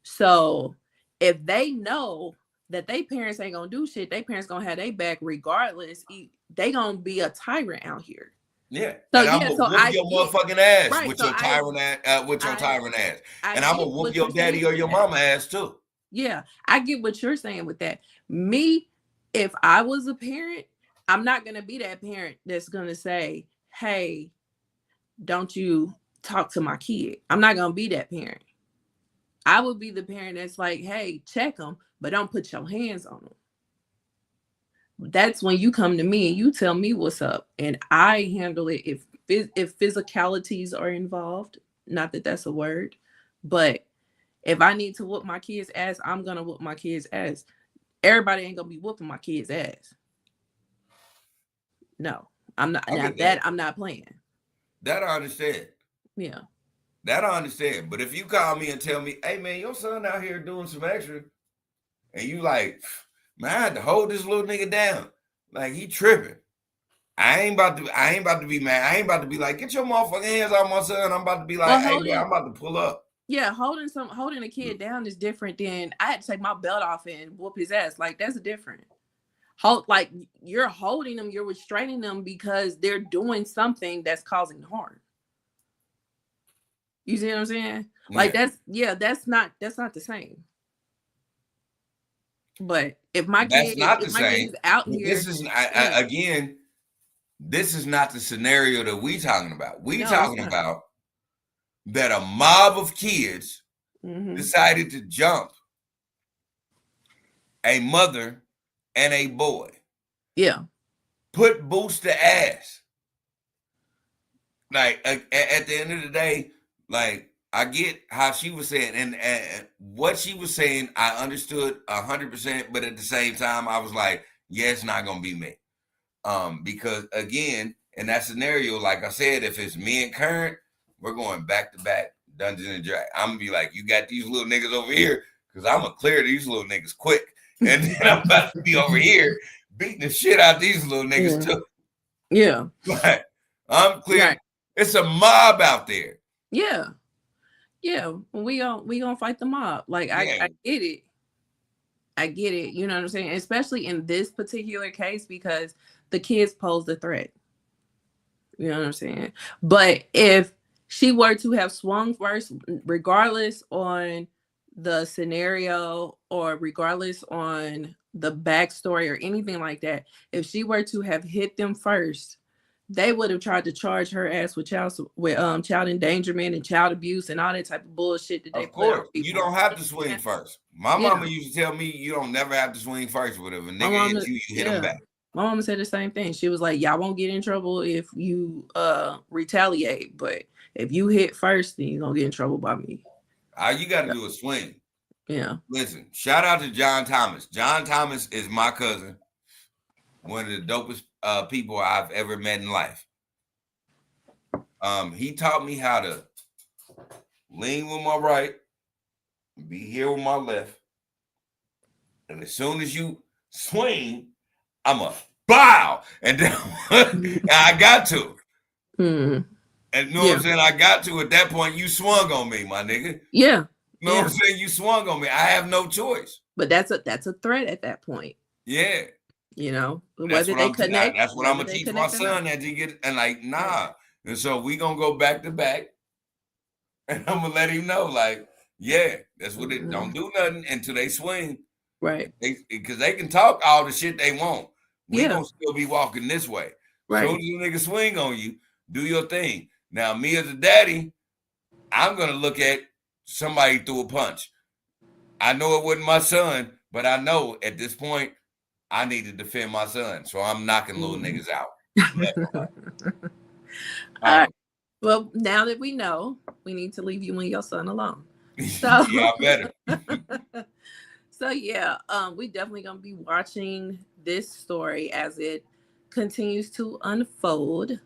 C: So if they know that they parents ain't gonna do shit, they parents gonna have their back regardless. They gonna be a tyrant out here.
A: Yeah.
C: So
A: and I'm gonna whoop your motherfucking ass with your tyrant ass. And I'm gonna whoop your daddy or your mama ass too.
C: Yeah, I get what you're saying with that. Me, if I was a parent, I'm not gonna be that parent that's gonna say, hey, don't you talk to my kid. I'm not gonna be that parent. I would be the parent that's like, hey, check them, but don't put your hands on them. That's when you come to me and you tell me what's up, and I handle it if physicalities are involved. Not that that's a word, but if I need to whoop my kid's ass, I'm gonna whoop my kid's ass. Everybody ain't gonna be whooping my kid's ass. No, I'm not. Now that I'm not playing.
A: That I understand.
C: Yeah.
A: That I understand. But if you call me and tell me, hey man, your son out here doing some extra, and you like, man, I had to hold this little nigga down. Like, he tripping. I ain't about to be mad. I ain't about to be like, get your motherfucking hands off my son. I'm about to be like, hey man, I'm about to pull up.
C: Yeah, holding a kid down is different than I had to take my belt off and whoop his ass. Like, that's different. Like, you're holding them, you're restraining them because they're doing something that's causing harm. You see what I'm saying? Like, that's not the same. But if my kid is out here,
A: this is again, this is not the scenario that we talking about. We talking about that a mob of kids decided to jump a mother and a boy.
C: Yeah.
A: Put boots to ass. Like, at the end of the day, like, I get how she was saying, and what she was saying, I understood 100%, but at the same time, I was like, yeah, it's not gonna be me. Because again, in that scenario, like I said, if it's me and Current, we're going back to back, Dungeons and Dragons. I'm gonna be like, you got these little niggas over here, because I'm gonna clear these little niggas quick. And then I'm about to be over here beating the shit out these little niggas too.
C: Yeah.
A: Like, I'm clear. Right. It's a mob out there.
C: Yeah. Yeah. We gonna fight the mob. Like, I get it. I get it. You know what I'm saying? Especially in this particular case, because the kids pose the threat. You know what I'm saying? But if she were to have swung first, regardless on the scenario or regardless on the backstory or anything like that, if she were to have hit them first, they would have tried to charge her ass with child endangerment and child abuse and all that type of bullshit that they put on people.
A: You don't have to swing first. My mama used to tell me you don't never have to swing first with them. A nigga hits you, you hit them back.
C: My mama said the same thing. She was like, y'all won't get in trouble if you retaliate, but if you hit first, then you're gonna get in trouble by me.
A: All you gotta do is swing.
C: Yeah.
A: Listen, shout out to John Thomas. John Thomas is my cousin. One of the dopest people I've ever met in life. He taught me how to lean with my right, be here with my left, and as soon as you swing, I'm a bow, and then I got to.
C: Mm.
A: And you know what I'm saying? I got to. At that point, you swung on me, my nigga.
C: Yeah.
A: You know what I'm saying? You swung on me. I have no choice.
C: But that's a threat at that point.
A: Yeah.
C: You know,
A: that's what I'm gonna teach my son that you get, and like, nah. And so we gonna go back to back, and I'm gonna let him know, like, yeah, that's what it. Don't do nothing until they swing,
C: right?
A: Because they can talk all the shit they want. We gonna still be walking this way.
C: Right.
A: So as the nigga swing on you, do your thing. Now, me as a daddy, I'm gonna look at somebody threw a punch. I know it wasn't my son, but I know at this point, I need to defend my son, so I'm knocking little niggas out.
C: All right. Well, now that we know, we need to leave you and your son alone. So
A: Yeah, I better.
C: So yeah, we definitely gonna be watching this story as it continues to unfold.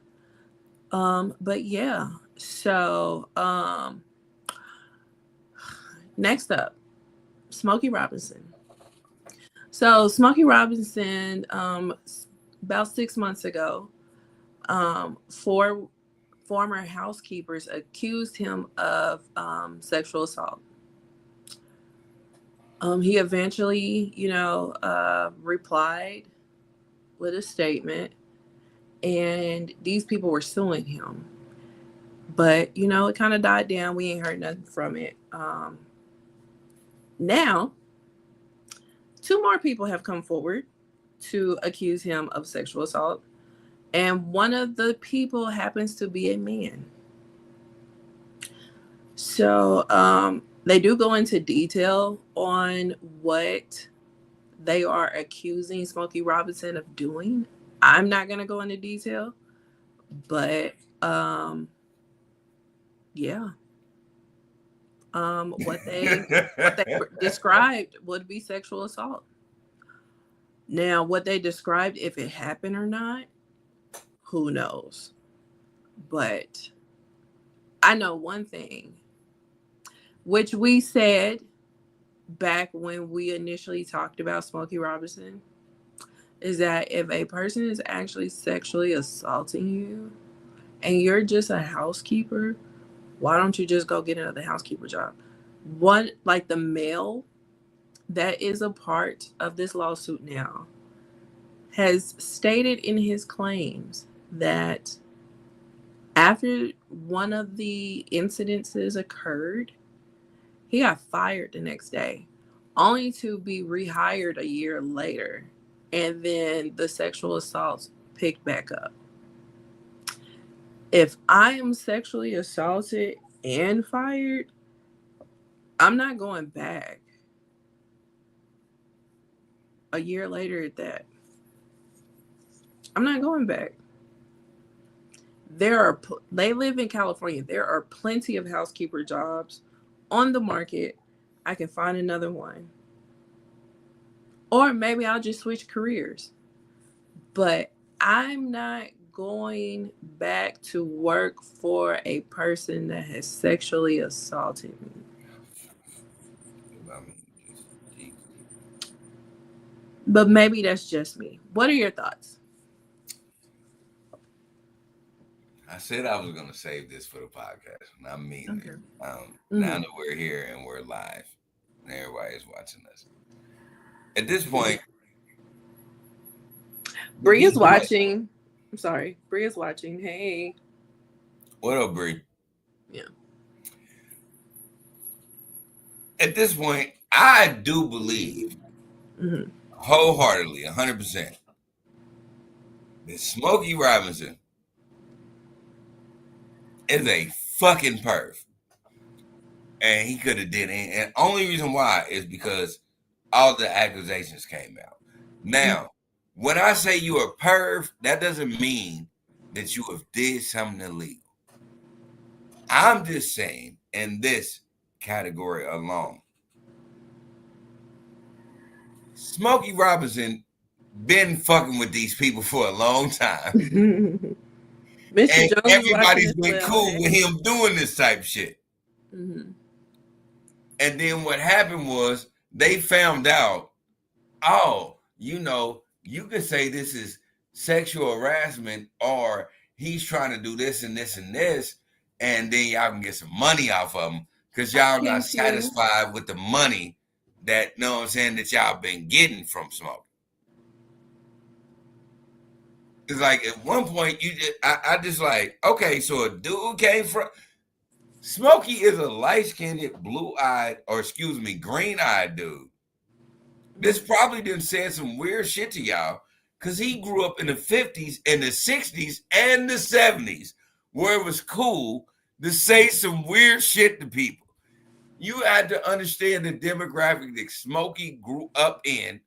C: But yeah, so next up, Smokey Robinson. So Smokey Robinson, about 6 months ago, four former housekeepers accused him of sexual assault. He eventually, replied with a statement, and these people were suing him. But it kind of died down. We ain't heard nothing from it. Now, two more people have come forward to accuse him of sexual assault, and one of the people happens to be a man. So they do go into detail on what they are accusing Smokey Robinson of doing. I'm not going to go into detail, but yeah. What they described would be sexual assault. Now, what they described, if it happened or not, who knows? But I know one thing, which we said back when we initially talked about Smokey Robinson, is that if a person is actually sexually assaulting you and you're just a housekeeper, why don't you just go get another housekeeper job? One, like the male that is a part of this lawsuit now has stated in his claims that after one of the incidences occurred, he got fired the next day, only to be rehired a year later. And then the sexual assaults picked back up. If I am sexually assaulted and fired, I'm not going back. A year later at that. I'm not going back. They live in California. There are plenty of housekeeper jobs on the market. I can find another one. Or maybe I'll just switch careers. But I'm not going back to work for a person that has sexually assaulted me. But maybe that's just me. What are your thoughts?
A: I said I was going to save this for the podcast, and I mean it.
C: Mm-hmm.
A: Now that we're here and we're live, and everybody's watching us. At this point,
C: Bree is watching. I'm sorry. Bree is watching. Hey.
A: What up, Bree?
C: Yeah.
A: At this point, I do believe wholeheartedly, 100%, that Smokey Robinson is a fucking perv. And he could have did it. And only reason why is because all the accusations came out. Now, when I say you are perv, that doesn't mean that you have did something illegal. I'm just saying, in this category alone, Smokey Robinson been fucking with these people for a long time. And everybody's been cool with him doing this type shit.
C: Mm-hmm.
A: And then what happened was they found out, you could say this is sexual harassment, or he's trying to do this and this and this, and then y'all can get some money off of him because y'all not satisfied with the money that, that y'all been getting from Smokey. It's like at one point I just like, okay, so a dude came from Smokey is a light-skinned, green-eyed dude. This probably done said some weird shit to y'all because he grew up in the 50s and the 60s and the 70s where it was cool to say some weird shit to people. You had to understand the demographic that Smokey grew up in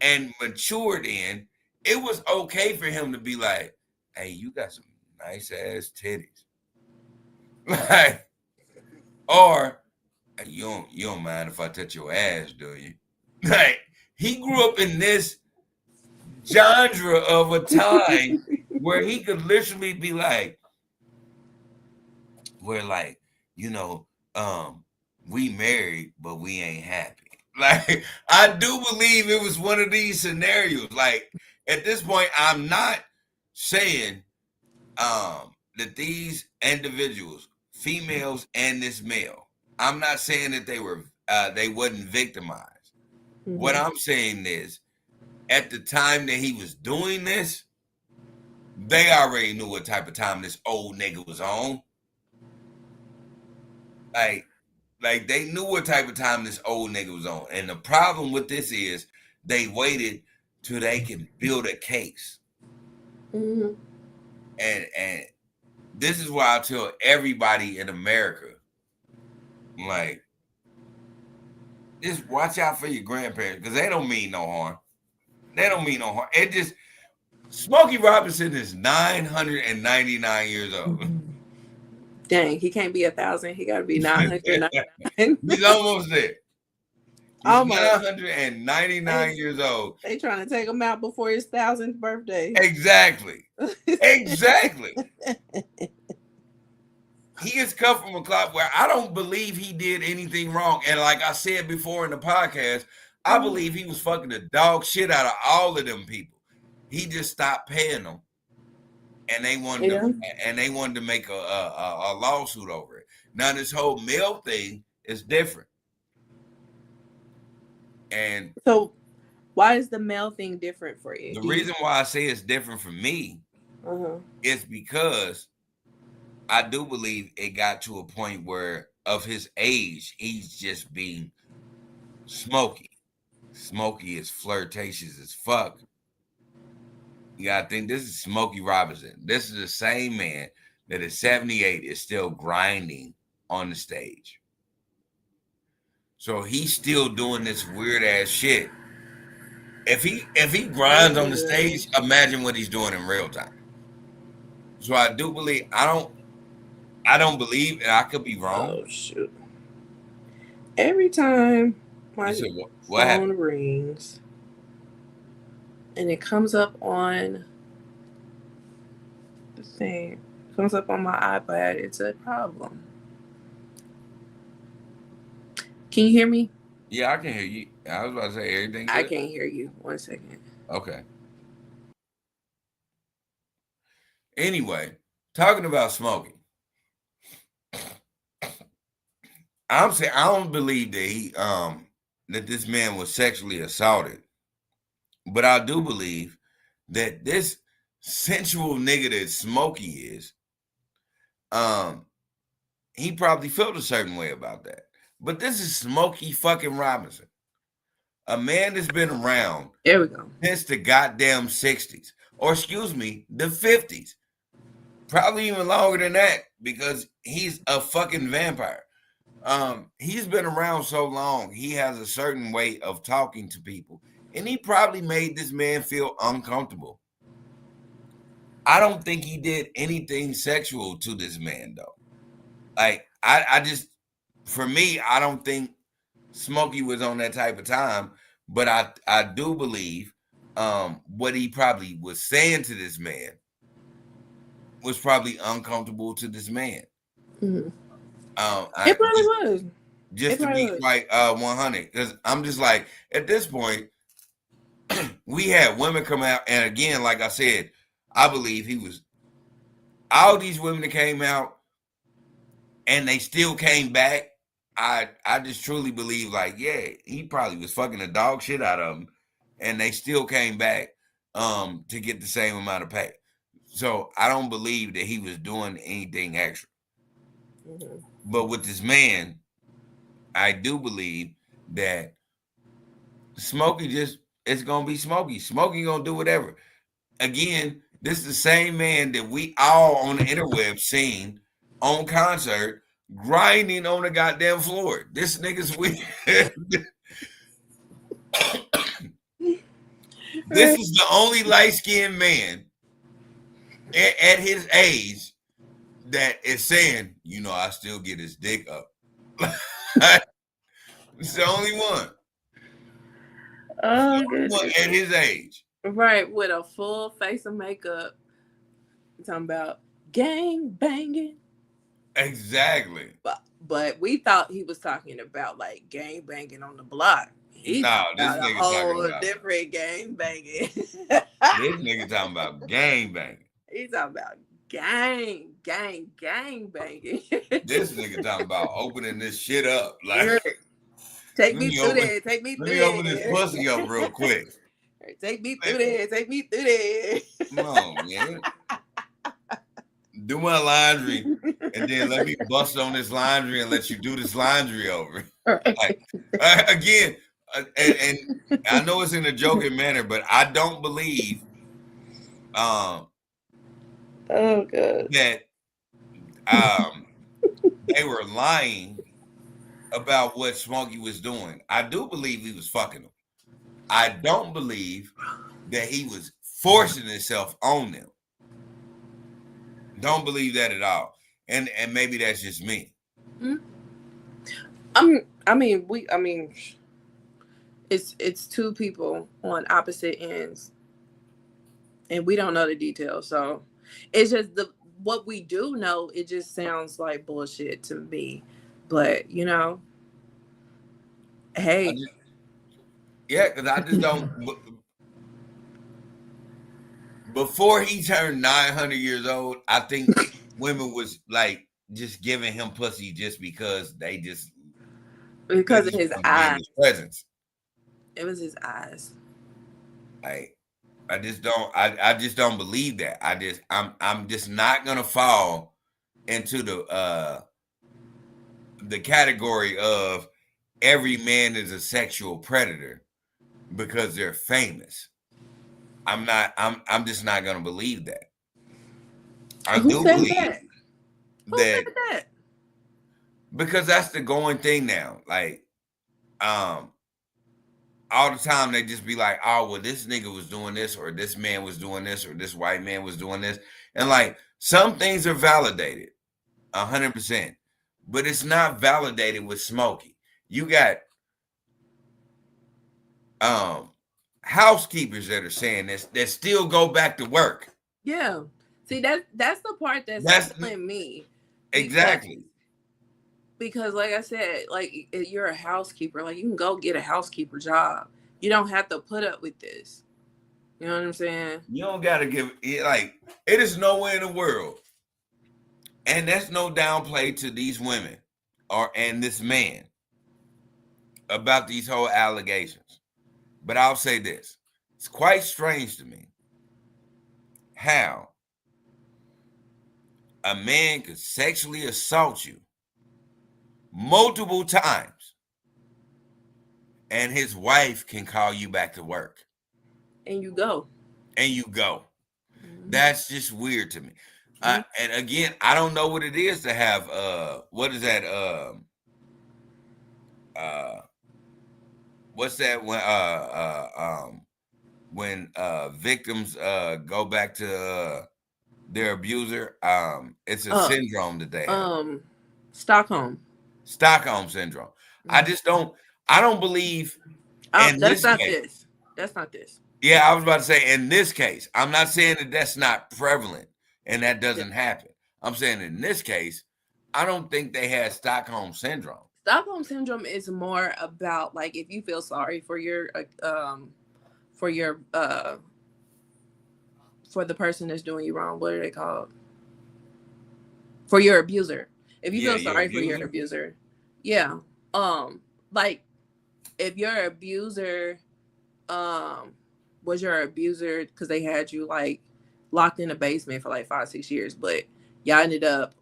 A: and matured in, it was okay for him to be like, "Hey, you got some nice ass titties," like, or you don't mind if I touch your ass, do you? Like, he grew up in this genre of a time where he could literally be like, where like, you know, we married, but we ain't happy. Like, I do believe it was one of these scenarios. Like, at this point, I'm not saying that these individuals, females and this male, I'm not saying that they wasn't victimized. What I'm saying is, at the time that he was doing this, they already knew what type of time this old nigga was on. Like they knew what type of time this old nigga was on. And the problem with this is they waited till they can build a case. And this is why I tell everybody in America, like, just watch out for your grandparents, because they don't mean no harm. They don't mean no harm. It just, Smokey Robinson is 999 years old.
C: Dang, he can't be 1,000. He got to be 999.
A: He's almost there. He's
C: Almost.
A: 999 years old.
C: They trying to take him out before his 1,000th birthday.
A: Exactly. Exactly. He has come from a clock where I don't believe he did anything wrong. And like I said before in the podcast, I believe he was fucking the dog shit out of all of them people. He just stopped paying them. And they wanted to make a lawsuit over it. Now this whole male thing is different. And
C: so why is the male thing different for you?
A: The reason why I say it's different for me is because I do believe it got to a point where, of his age, he's just being Smokey. Smokey is flirtatious as fuck. You gotta think, this is Smokey Robinson. This is the same man that at 78 is still grinding on the stage. So he's still doing this weird ass shit. If he grinds on the stage, imagine what he's doing in real time. So I do believe, I don't believe, and I could be wrong.
C: Oh shoot! Every time my phone rings and it comes up on the thing, comes up on my iPad, it's a problem. Can you hear me?
A: Yeah, I can hear you. I was about to say everything.
C: I can't hear you. 1 second.
A: Okay. Anyway, talking about Smokey. I'm saying I don't believe that that this man was sexually assaulted. But I do believe that this sensual nigga that Smokey is, he probably felt a certain way about that. But this is Smokey fucking Robinson, a man that's been around since the goddamn 60s, or excuse me, the 50s. Probably even longer than that, because he's a fucking vampire. He's been around so long, he has a certain way of talking to people. And he probably made this man feel uncomfortable. I don't think he did anything sexual to this man, though. Like, I just, for me, I don't think Smokey was on that type of time. But I do believe what he probably was saying to this man was probably uncomfortable to this man.
C: It probably was.
A: Just to be like 100, because I'm just like, at this point, we had women come out, and again, like I said, I believe he was, all these women that came out and they still came back. I just truly believe, like, yeah, he probably was fucking the dog shit out of them, and they still came back to get the same amount of pay. So I don't believe that he was doing anything extra. But with this man, I do believe that Smokey just, it's gonna be Smokey. Smokey gonna do whatever. Again, this is the same man that we all on the interweb seen on concert grinding on the goddamn floor. This nigga's weird. This is the only light-skinned man at his age that is saying, I still get his dick up. It's the only one.
C: Oh,
A: One
C: goodness.
A: at his age.
C: Right, with a full face of makeup. Talking about gang banging.
A: Exactly.
C: But we thought he was talking about like gang banging on the block. He's
A: No,
C: talking
A: this
C: about a
A: nigga talking
C: whole
A: about
C: different gang banging.
A: this nigga talking about gang banging.
C: He's talking about gang banging.
A: This nigga talking about opening this shit up. Like,
C: Take
A: let
C: me
A: me
C: through
A: open,
C: there. Take me
A: let
C: through
A: me open this
C: there.
A: pussy up real quick.
C: Take me through there. Take me through there.
A: Come on, man. Do my laundry, and then let me bust on this laundry and let you do this laundry over. Like, again, and I know it's in a joking manner, but I don't believe
C: Oh god.
A: that they were lying about what Smokey was doing. I do believe he was fucking them. I don't believe that he was forcing himself on them. Don't believe that at all. And maybe that's just me.
C: It's two people on opposite ends, and we don't know the details. So it's just what we do know. It just sounds like bullshit to me. But hey,
A: Because I just don't. Before he turned 900 years old, I think women was like just giving him pussy just because they just
C: because of his eyes.
A: His presence.
C: It was his eyes.
A: Like, I just don't believe that. I'm just not gonna fall into the category of every man is a sexual predator because they're famous. I'm just not gonna believe that. I
C: Who
A: do
C: said
A: believe
C: that? Who said that?
A: Because that's the going thing now. Like, all the time they just be like, oh, well, this nigga was doing this, or this man was doing this, or this white man was doing this. And like, some things are validated 100%, but it's not validated with Smokey. You got housekeepers that are saying this that still go back to work.
C: Yeah. See, that's the part that's killing me.
A: Exactly.
C: Because like I said, like, you're a housekeeper. Like, you can go get a housekeeper job. You don't have to put up with this. You know what I'm saying?
A: You don't got to give it, like, it is nowhere in the world. And that's no downplay to these women and this man about these whole allegations. But I'll say this. It's quite strange to me how a man could sexually assault you multiple times and his wife can call you back to work.
C: And you go.
A: Mm-hmm. That's just weird to me. Mm-hmm. And again, I don't know what it is to have what is that what's that when victims go back to their abuser, it's a syndrome that they have.
C: Stockholm
A: syndrome. Mm-hmm. I don't believe
C: that's not this.
A: Yeah, I was about to say, in this case, I'm not saying that that's not prevalent and that doesn't happen. I'm saying in this case, I don't think they had Stockholm syndrome.
C: Stockholm syndrome is more about, like, if you feel sorry for for the person that's doing you wrong. What are they called? For your abuser. If you feel sorry for your abuser. Yeah. Like, if your abuser was your abuser because they had you like locked in a basement for like 5-6 years, but y'all ended up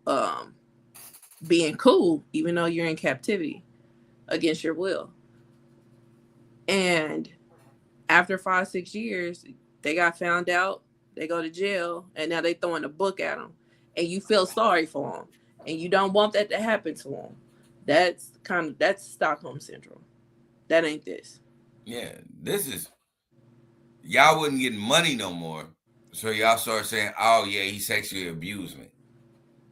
C: being cool even though you're in captivity against your will, and after 5-6 years they got found out, they go to jail, and now they throwing a book at them, and you feel sorry for them and you don't want that to happen to them. That's Stockholm syndrome. That ain't this.
A: Yeah, this is y'all wasn't getting money no more. So y'all start saying, "Oh yeah, he sexually abused me."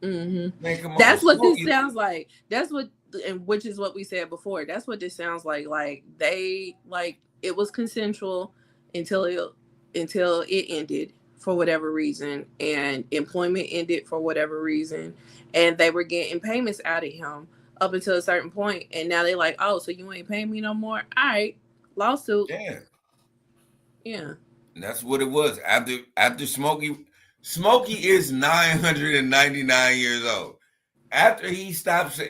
A: Man, come on,
C: That's what this
A: Smokey.
C: sounds like. That's what, and which is what we said before. That's what this sounds like. Like they like it was consensual until it ended for whatever reason, and employment ended for whatever reason, and they were getting payments out of him up until a certain point, and now they like, oh, so you ain't paying me no more? All right, lawsuit.
A: Yeah,
C: Yeah.
A: and that's what it was. After Smokey is 999 years old. After he stops,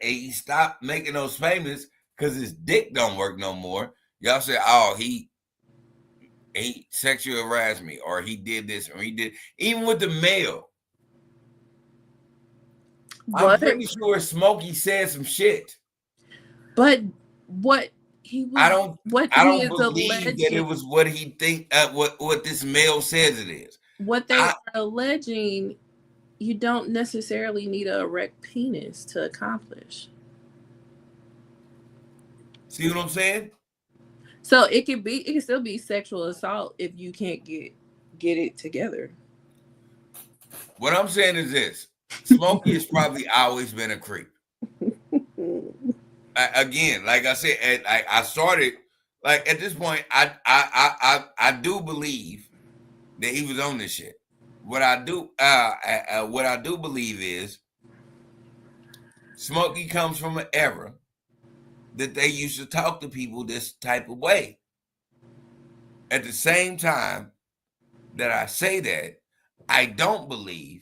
A: he stopped making those payments because his dick don't work no more. Y'all say, "Oh, he sexually harassed me, or he did this, or he did." Even with the mail, I'm
C: But
A: pretty sure Smokey said some shit.
C: but what he
A: I
C: was
A: don't,
C: what
A: I
C: he
A: don't
C: is
A: believe that it
C: alleging,
A: was what he think. What this mail says it is.
C: what they
A: I
C: are alleging, you don't necessarily need a erect penis to accomplish.
A: see what I'm saying.
C: So it can still be sexual assault if you can't get it together.
A: What I'm saying is this: Smokey has probably always been a creep. Again, like I said, I started like at this point. I do believe that he was on this shit. What I do believe is Smokey comes from an era that they used to talk to people this type of way. At the same time that I say that, I don't believe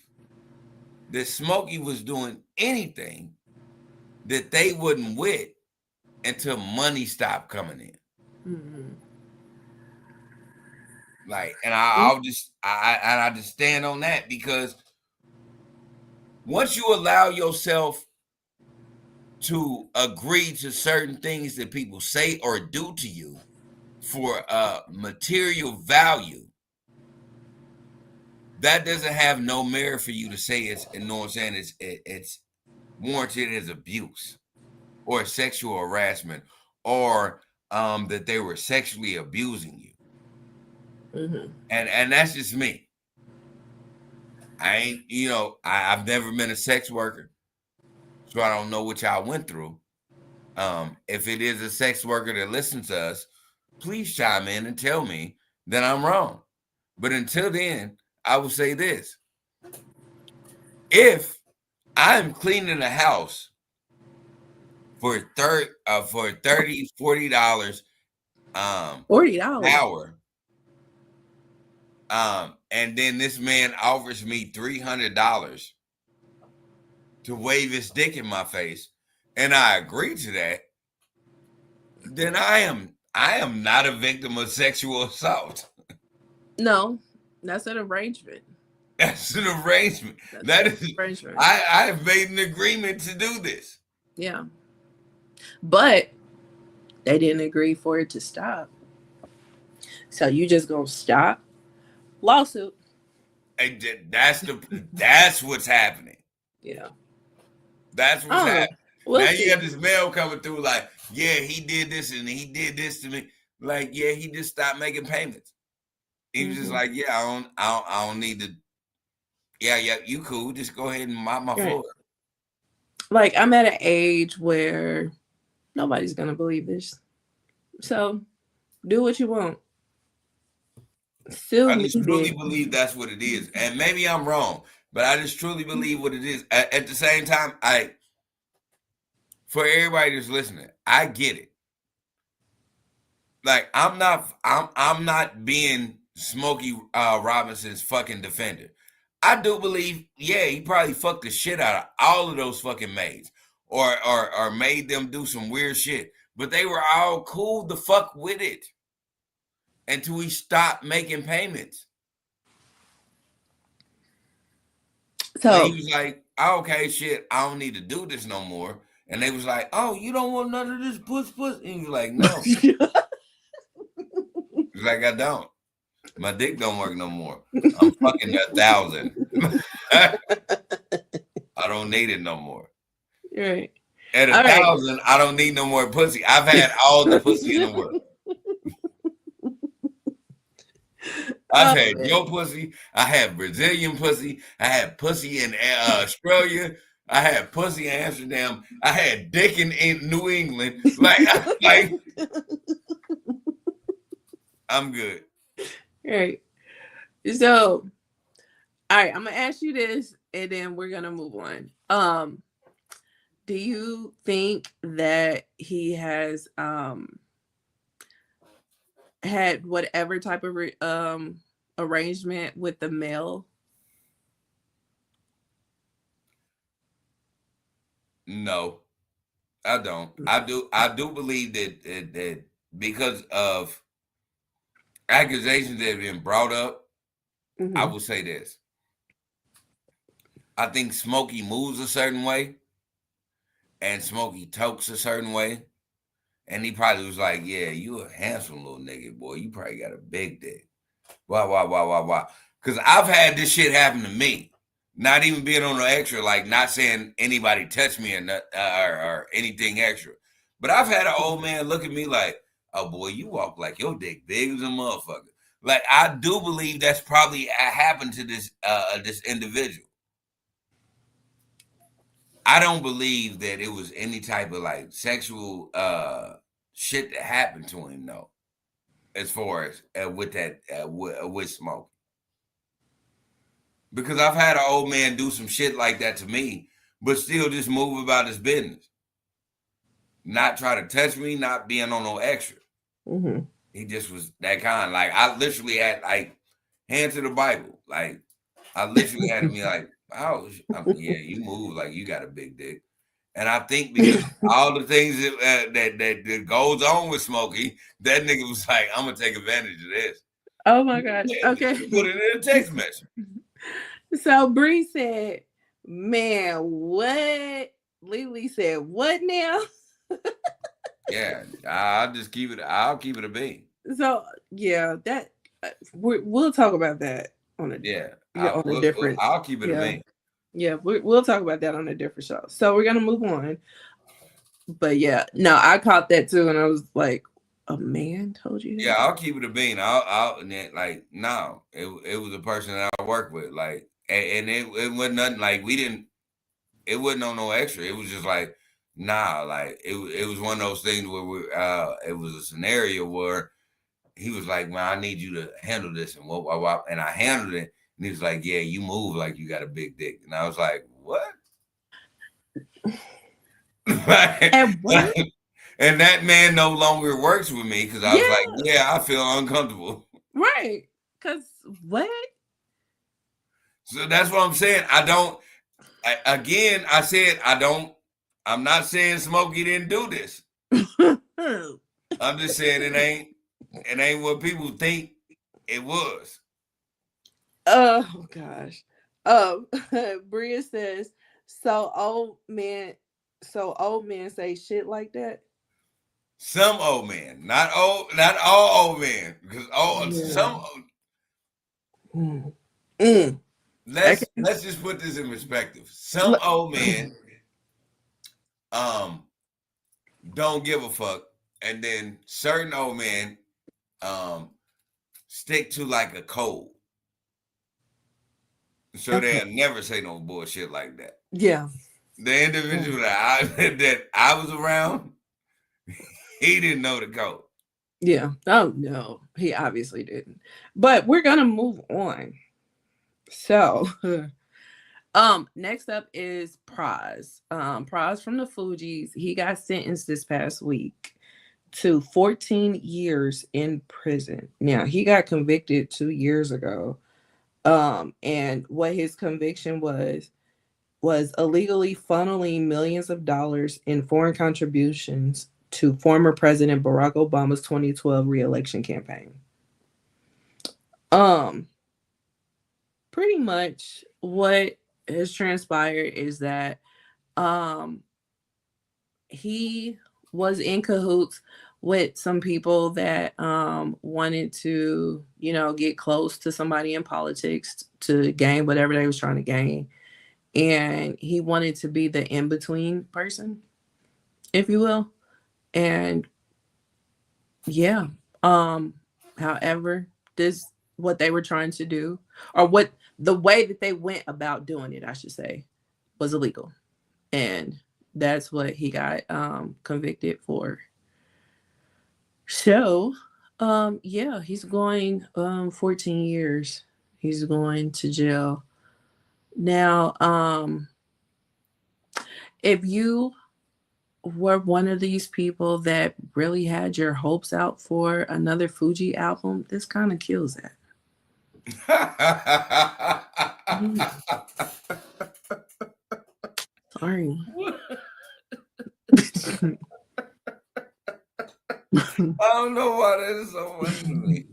A: that Smokey was doing anything that they wouldn't with until money stopped coming in.
C: Mm-hmm.
A: Like, and I'll just stand on that because once you allow yourself to agree to certain things that people say or do to you for material value, that doesn't have no merit for you to say it's, you know what I'm saying, it's warranted as abuse or sexual harassment or that they were sexually abusing you.
C: Mm-hmm.
A: And that's just me. I ain't, I've never been a sex worker, so I don't know what y'all went through. If it is a sex worker that listens to us, please chime in and tell me that I'm wrong. But until then, I will say this. If I'm cleaning the house for $30, $40
C: $40.
A: hour, and then this man offers me $300 to wave his dick in my face, and I agree to that, then I am not a victim of sexual assault.
C: No, that's an arrangement.
A: That's an arrangement. That is
C: Arrangement.
A: I've made an agreement to do this.
C: Yeah. But they didn't agree for it to stop. So you just gonna stop? Lawsuit.
A: And that's what's happening.
C: Yeah.
A: That's what's happening.
C: We'll
A: Now
C: see.
A: you got this mail coming through like, yeah, he did this and he did this to me. Like, yeah, he just stopped making payments. He was just like, yeah, I don't need to. Yeah, you cool. Just go ahead and mop my floor.
C: Like, I'm at an age where nobody's gonna believe this. So do what you want.
A: I just truly believe that's what it is. And maybe I'm wrong, but I just truly believe what it is. At the same time, for everybody that's listening, I get it. Like I'm not being Smokey Robinson's fucking defender. I do believe, yeah, he probably fucked the shit out of all of those fucking maids, or made them do some weird shit. But they were all cool the fuck with it until we stopped making payments. So he was like, oh, "Okay, shit, I don't need to do this no more." And they was like, "Oh, you don't want none of this puss?" And he was like, "No." He's like, "I don't. My dick don't work no more. I'm fucking 1,000. I don't need it no more."
C: Right.
A: At 1,000, I don't need no more pussy. I've had all the pussy in the world. I've
C: Oh,
A: had
C: man.
A: your pussy. I had Brazilian pussy. I had pussy in Australia. I had pussy in Amsterdam. I had dick in New England. Like I'm good.
C: Right. So, all right, I'm gonna ask you this, and then we're gonna move on. Do you think that he has had whatever type of arrangement with the male?
A: No, I don't. I do believe that because of accusations that have been brought up, I
C: Mm-hmm.
A: will say this. I think Smokey moves a certain way and Smokey talks a certain way. And he probably was like, yeah, you a handsome little nigga, boy. You probably got a big dick. Why? Because I've had this shit happen to me. Not even being on the extra, like not saying anybody touched me or anything extra. But I've had an old man look at me like, oh boy, you walk like your dick big as a motherfucker. Like I do believe that's probably happened to this individual. I don't believe that it was any type of like sexual shit that happened to him though. As far as with that with Smoke, because I've had an old man do some shit like that to me, but still just move about his business, not try to touch me, not being on no extra.
C: Mm-hmm.
A: He just was that kind. Like I literally had like hand to the Bible. Like I literally had to be like, oh, I mean, yeah, you move like you got a big dick. And I think because all the things that goes on with Smokey, that nigga was like, I'm gonna take advantage of this.
C: Oh my gosh. Okay.
A: You put it in a text message.
C: So Bree said, "Man, what?" Lily said, "What now?"
A: Yeah, I'll just keep it. I'll keep it a bean.
C: So yeah, that we'll talk about that on a
A: Yeah,
C: yeah on a different
A: I'll keep it a
C: yeah
A: bean.
C: yeah we'll talk about that on a different show. So we're gonna move on. But yeah, no, I caught that too, and I was like, "A man told you
A: Yeah,
C: that?"
A: I'll keep it a bean. And then, like, no, it was a person that I work with. Like, and it wasn't nothing like we didn't. It wasn't on no extra. It was just like, nah, like it was one of those things where it was a scenario where he was like, man, I need you to handle this and what, and I handled it, and he was like, yeah, you move like you got a big dick, and I was like, what?
C: At work?
A: And that man no longer works with me because I was like,
C: Yeah,
A: yeah, I feel uncomfortable.
C: right. Cause what?
A: So that's what I'm saying. I don't. Again, I said I don't. I'm not saying Smokey didn't do this. I'm just saying it ain't what people think it was.
C: Oh gosh. Bria says, so old men say shit like that.
A: Some old man, not all old men, because
C: Yeah. Mm. Mm. Okay.
A: let's just put this in perspective. Some
C: Look-
A: old men um don't give a fuck, and then certain old men um stick to like a code, so
C: Okay.
A: they'll never say no bullshit like that.
C: Yeah.
A: The
C: Yeah.
A: individual that I that I was around, he didn't know the code.
C: Yeah. Oh no, he obviously didn't. But we're gonna move on. So, next up is Praz. Praz from the Fugees. He got sentenced this past week to 14 years in prison. Now, he got convicted 2 years ago. And what his conviction was illegally funneling millions of dollars in foreign contributions to former President Barack Obama's 2012 reelection campaign. Um, Pretty much what has transpired is that um he was in cahoots with some people that wanted to, get close to somebody in politics to gain whatever they was trying to gain. And he wanted to be the in-between person, if you will. And yeah. However, this what they were trying to do, or what the way that they went about doing it, I should say, was illegal. And that's what he got convicted for. So, yeah, he's going 14 years. He's going to jail. Now, if you were one of these people that really had your hopes out for another Fuji album, this kind of kills that. Sorry.
A: I don't know why that is so funny to me.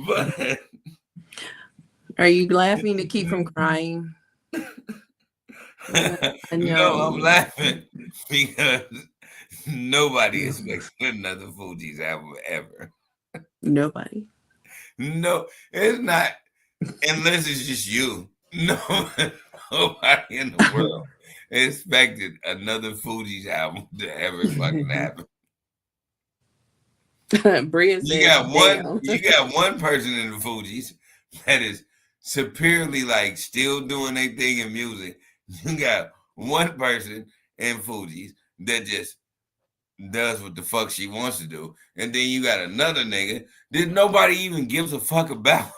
A: But
C: are you laughing to keep from crying? I know.
A: No, I'm laughing because nobody expects another Fugees album ever.
C: Nobody.
A: No, it's not, unless it's just you. No, nobody in the world expected another Fugees album to ever fucking happen.
C: Bria
A: You
C: said,
A: got
C: damn.
A: one person in the Fugees that is superiorly like still doing their thing in music. You got one person in Fugees that just does what the fuck she wants to do, and then you got another nigga that nobody even gives a fuck about.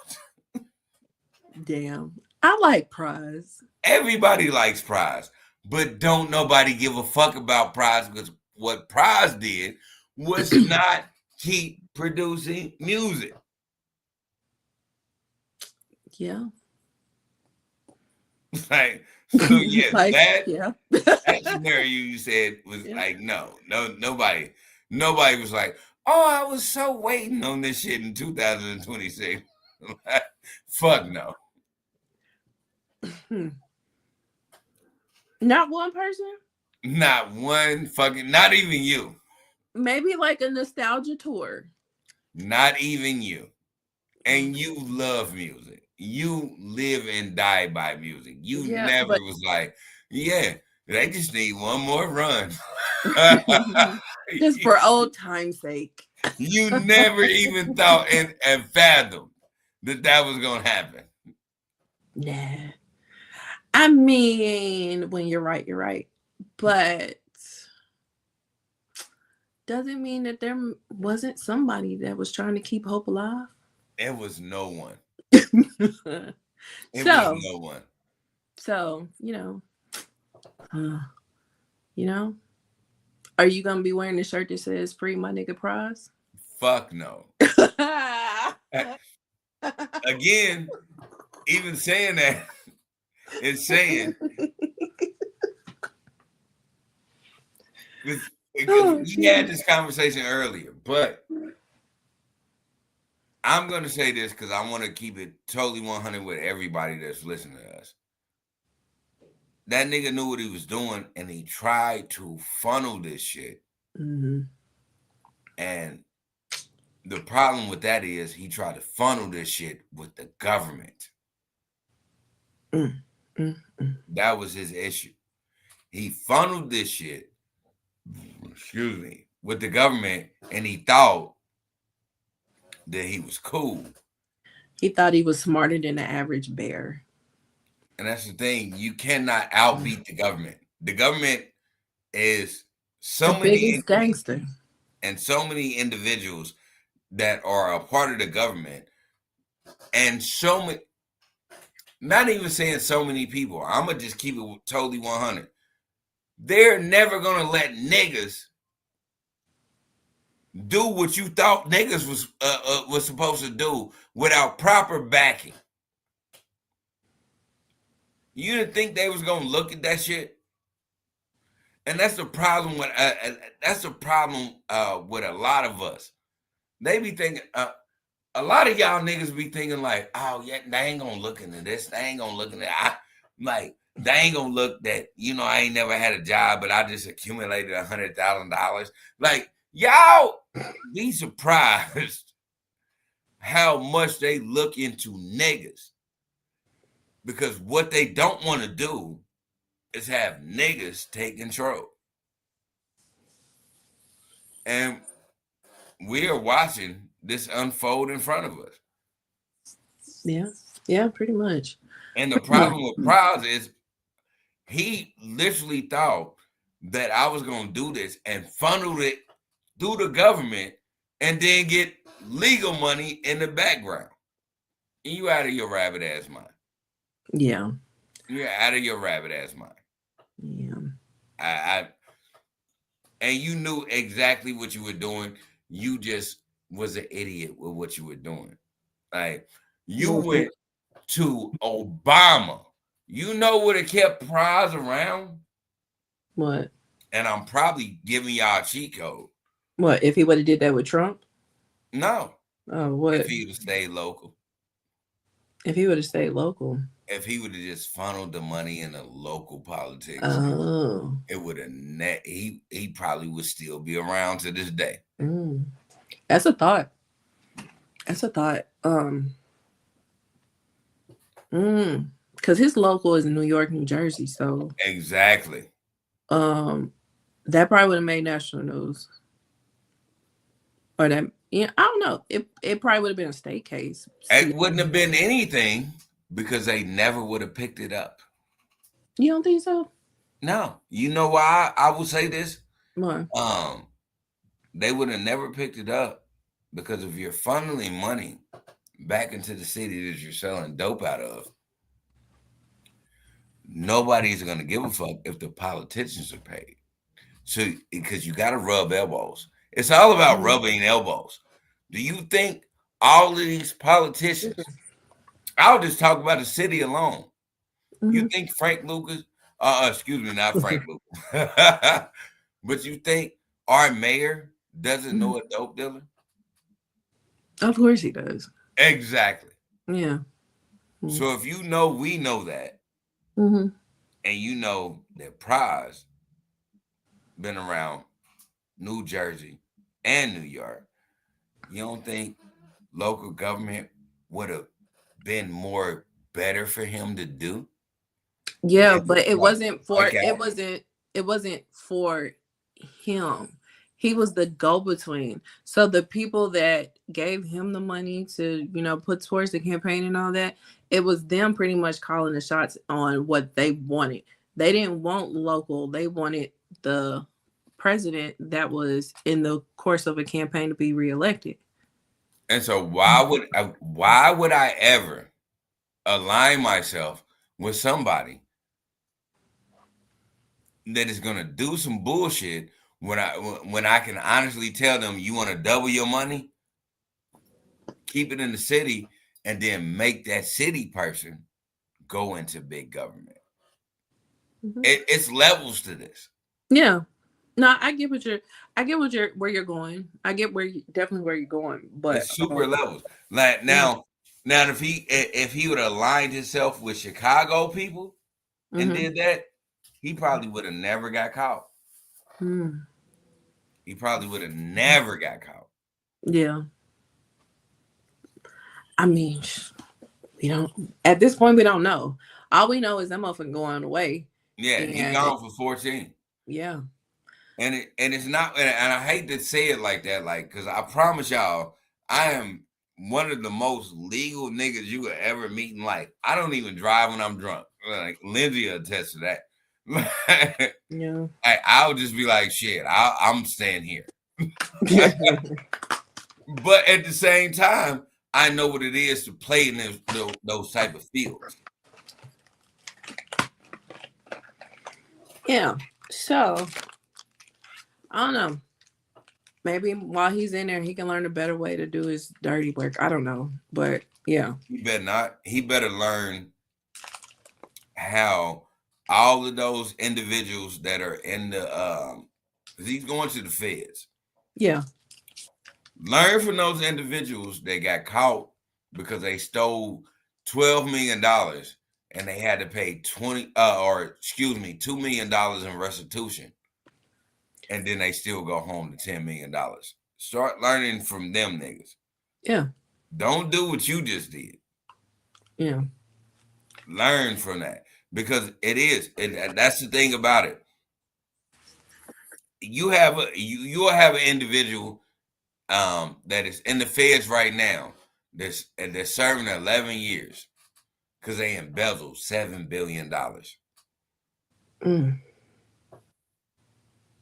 C: Damn. I like Prize.
A: Everybody likes Prize, but don't nobody give a fuck about Prize, because what Prize did was not keep producing music.
C: Yeah.
A: Like, so yeah,
C: Like,
A: that
C: yeah.
A: that scenario you said was
C: Yeah.
A: like, nobody was like, oh, I was so waiting on this shit in 2026. Fuck no.
C: Not one person?
A: Not one fucking, not even you.
C: Maybe like a nostalgia tour.
A: Not even you. And you love music. You live and die by music. You never was like, yeah, they just need one more run.
C: Just for old time's sake.
A: You never even thought and fathomed that was going to happen.
C: Nah. I mean, when you're right, you're right. But doesn't mean that there wasn't somebody that was trying to keep hope alive.
A: It was no one.
C: It
A: was no one.
C: So, are you going to be wearing the shirt that says free my nigga Prize?
A: Fuck no. Again, even saying that, it's saying because we had this conversation earlier, but I'm going to say this because I want to keep it totally 100 with everybody that's listening to us. That nigga knew what he was doing, and he tried to funnel this shit.
C: Mm-hmm. And
A: the problem with that is he tried to funnel this shit with the government. That was his issue. He funneled this shit, with the government, and he thought that he was cool.
C: He thought he was smarter than the average bear.
A: And that's the thing. You cannot outbeat the government. The government is so
C: the
A: many
C: biggest gangster.
A: And so many individuals that are a part of the government. And so many, not even saying so many people. I'm going to just keep it totally 100. They're never going to let niggas do what you thought niggas was supposed to do without proper backing. You didn't think they was gonna look at that shit, and that's the problem with with a lot of us. They be thinking a lot of y'all niggas be thinking like, oh yeah, they ain't gonna look into this. They ain't gonna look into that. They ain't gonna look that. I ain't never had a job, but I just accumulated $100,000. Like, y'all be surprised how much they look into niggas, because what they don't want to do is have niggas take control. And we are watching this unfold in front of us.
C: Yeah, pretty much.
A: And the problem with Praz is he literally thought that I was going to do this and funnel it through the government and then get legal money in the background. And you out of your rabbit ass mind.
C: Yeah.
A: You're out of your rabbit ass mind.
C: Yeah.
A: And you knew exactly what you were doing. You just was an idiot with what you were doing. Like, you went to Obama. You know would have kept Praz around?
C: What?
A: And I'm probably giving y'all a cheat code.
C: What, if he would have did that with Trump?
A: No.
C: Oh, what?
A: If he would have stayed local.
C: If he would have stayed local.
A: If he would have just funneled the money into local politics, it would have he probably would still be around to this day.
C: That's a thought. That's a thought. Because his local is New York, New Jersey, so
A: exactly.
C: That probably would have made national news. Or that, yeah, I don't know. It probably would have been a state case.
A: It wouldn't have been anything because they never would have picked it up.
C: You don't think so?
A: No. You know why I would say this?
C: Why?
A: They would have never picked it up because if you're funneling money back into the city that you're selling dope out of, nobody's going to give a fuck if the politicians are paid. So, because you got to rub elbows. It's all about rubbing elbows. Do you think all of these politicians, I'll just talk about the city alone. You think Frank Lucas, excuse me, not Frank Lucas, but you think our mayor doesn't know a dope dealer?
C: Of course he does.
A: Exactly.
C: Yeah.
A: So if you know, we know that, and you know that Praz been around New Jersey and New York, you don't think local government would have been more better for him to do?
C: Yeah, but it wasn't for it wasn't for him. He was the go-between. So the people that gave him the money to, put towards the campaign and all that, it was them pretty much calling the shots on what they wanted. They didn't want local. They wanted the president that was in the course of a campaign to be reelected.
A: And so why would I ever align myself with somebody that is going to do some bullshit when I can honestly tell them, you want to double your money, keep it in the city, and then make that city person go into big government? It's levels to this.
C: Yeah. No, I get where you're going. I get definitely where you're going, but
A: it's super levels. Like now if he would have aligned himself with Chicago people and did that, he probably would have never got caught. He probably would have never got caught.
C: Yeah. I mean, at this point, we don't know. All we know is that motherfucker going away.
A: Yeah, he's gone for 14.
C: Yeah.
A: And it's not, and I hate to say it like that, because I promise y'all, I am one of the most legal niggas you could ever meet in life. I don't even drive when I'm drunk. Like Lindsay will attest to that.
C: Yeah.
A: I'll just be like, shit, I'm staying here. But at the same time, I know what it is to play in those type of fields.
C: Yeah. So I don't know. Maybe while he's in there, he can learn a better way to do his dirty work. I don't know. But yeah.
A: He better not. He better learn how all of those individuals that are in the he's going to the feds.
C: Yeah.
A: Learn from those individuals that got caught because they stole $12 million and they had to pay $2 million in restitution. And then they still go home to $10 million. Start learning from them niggas.
C: Yeah.
A: Don't do what you just did.
C: Yeah.
A: Learn from that. Because it is. And that's the thing about it. You'll have an individual that is in the feds right now they're serving 11 years because they embezzled $7 billion.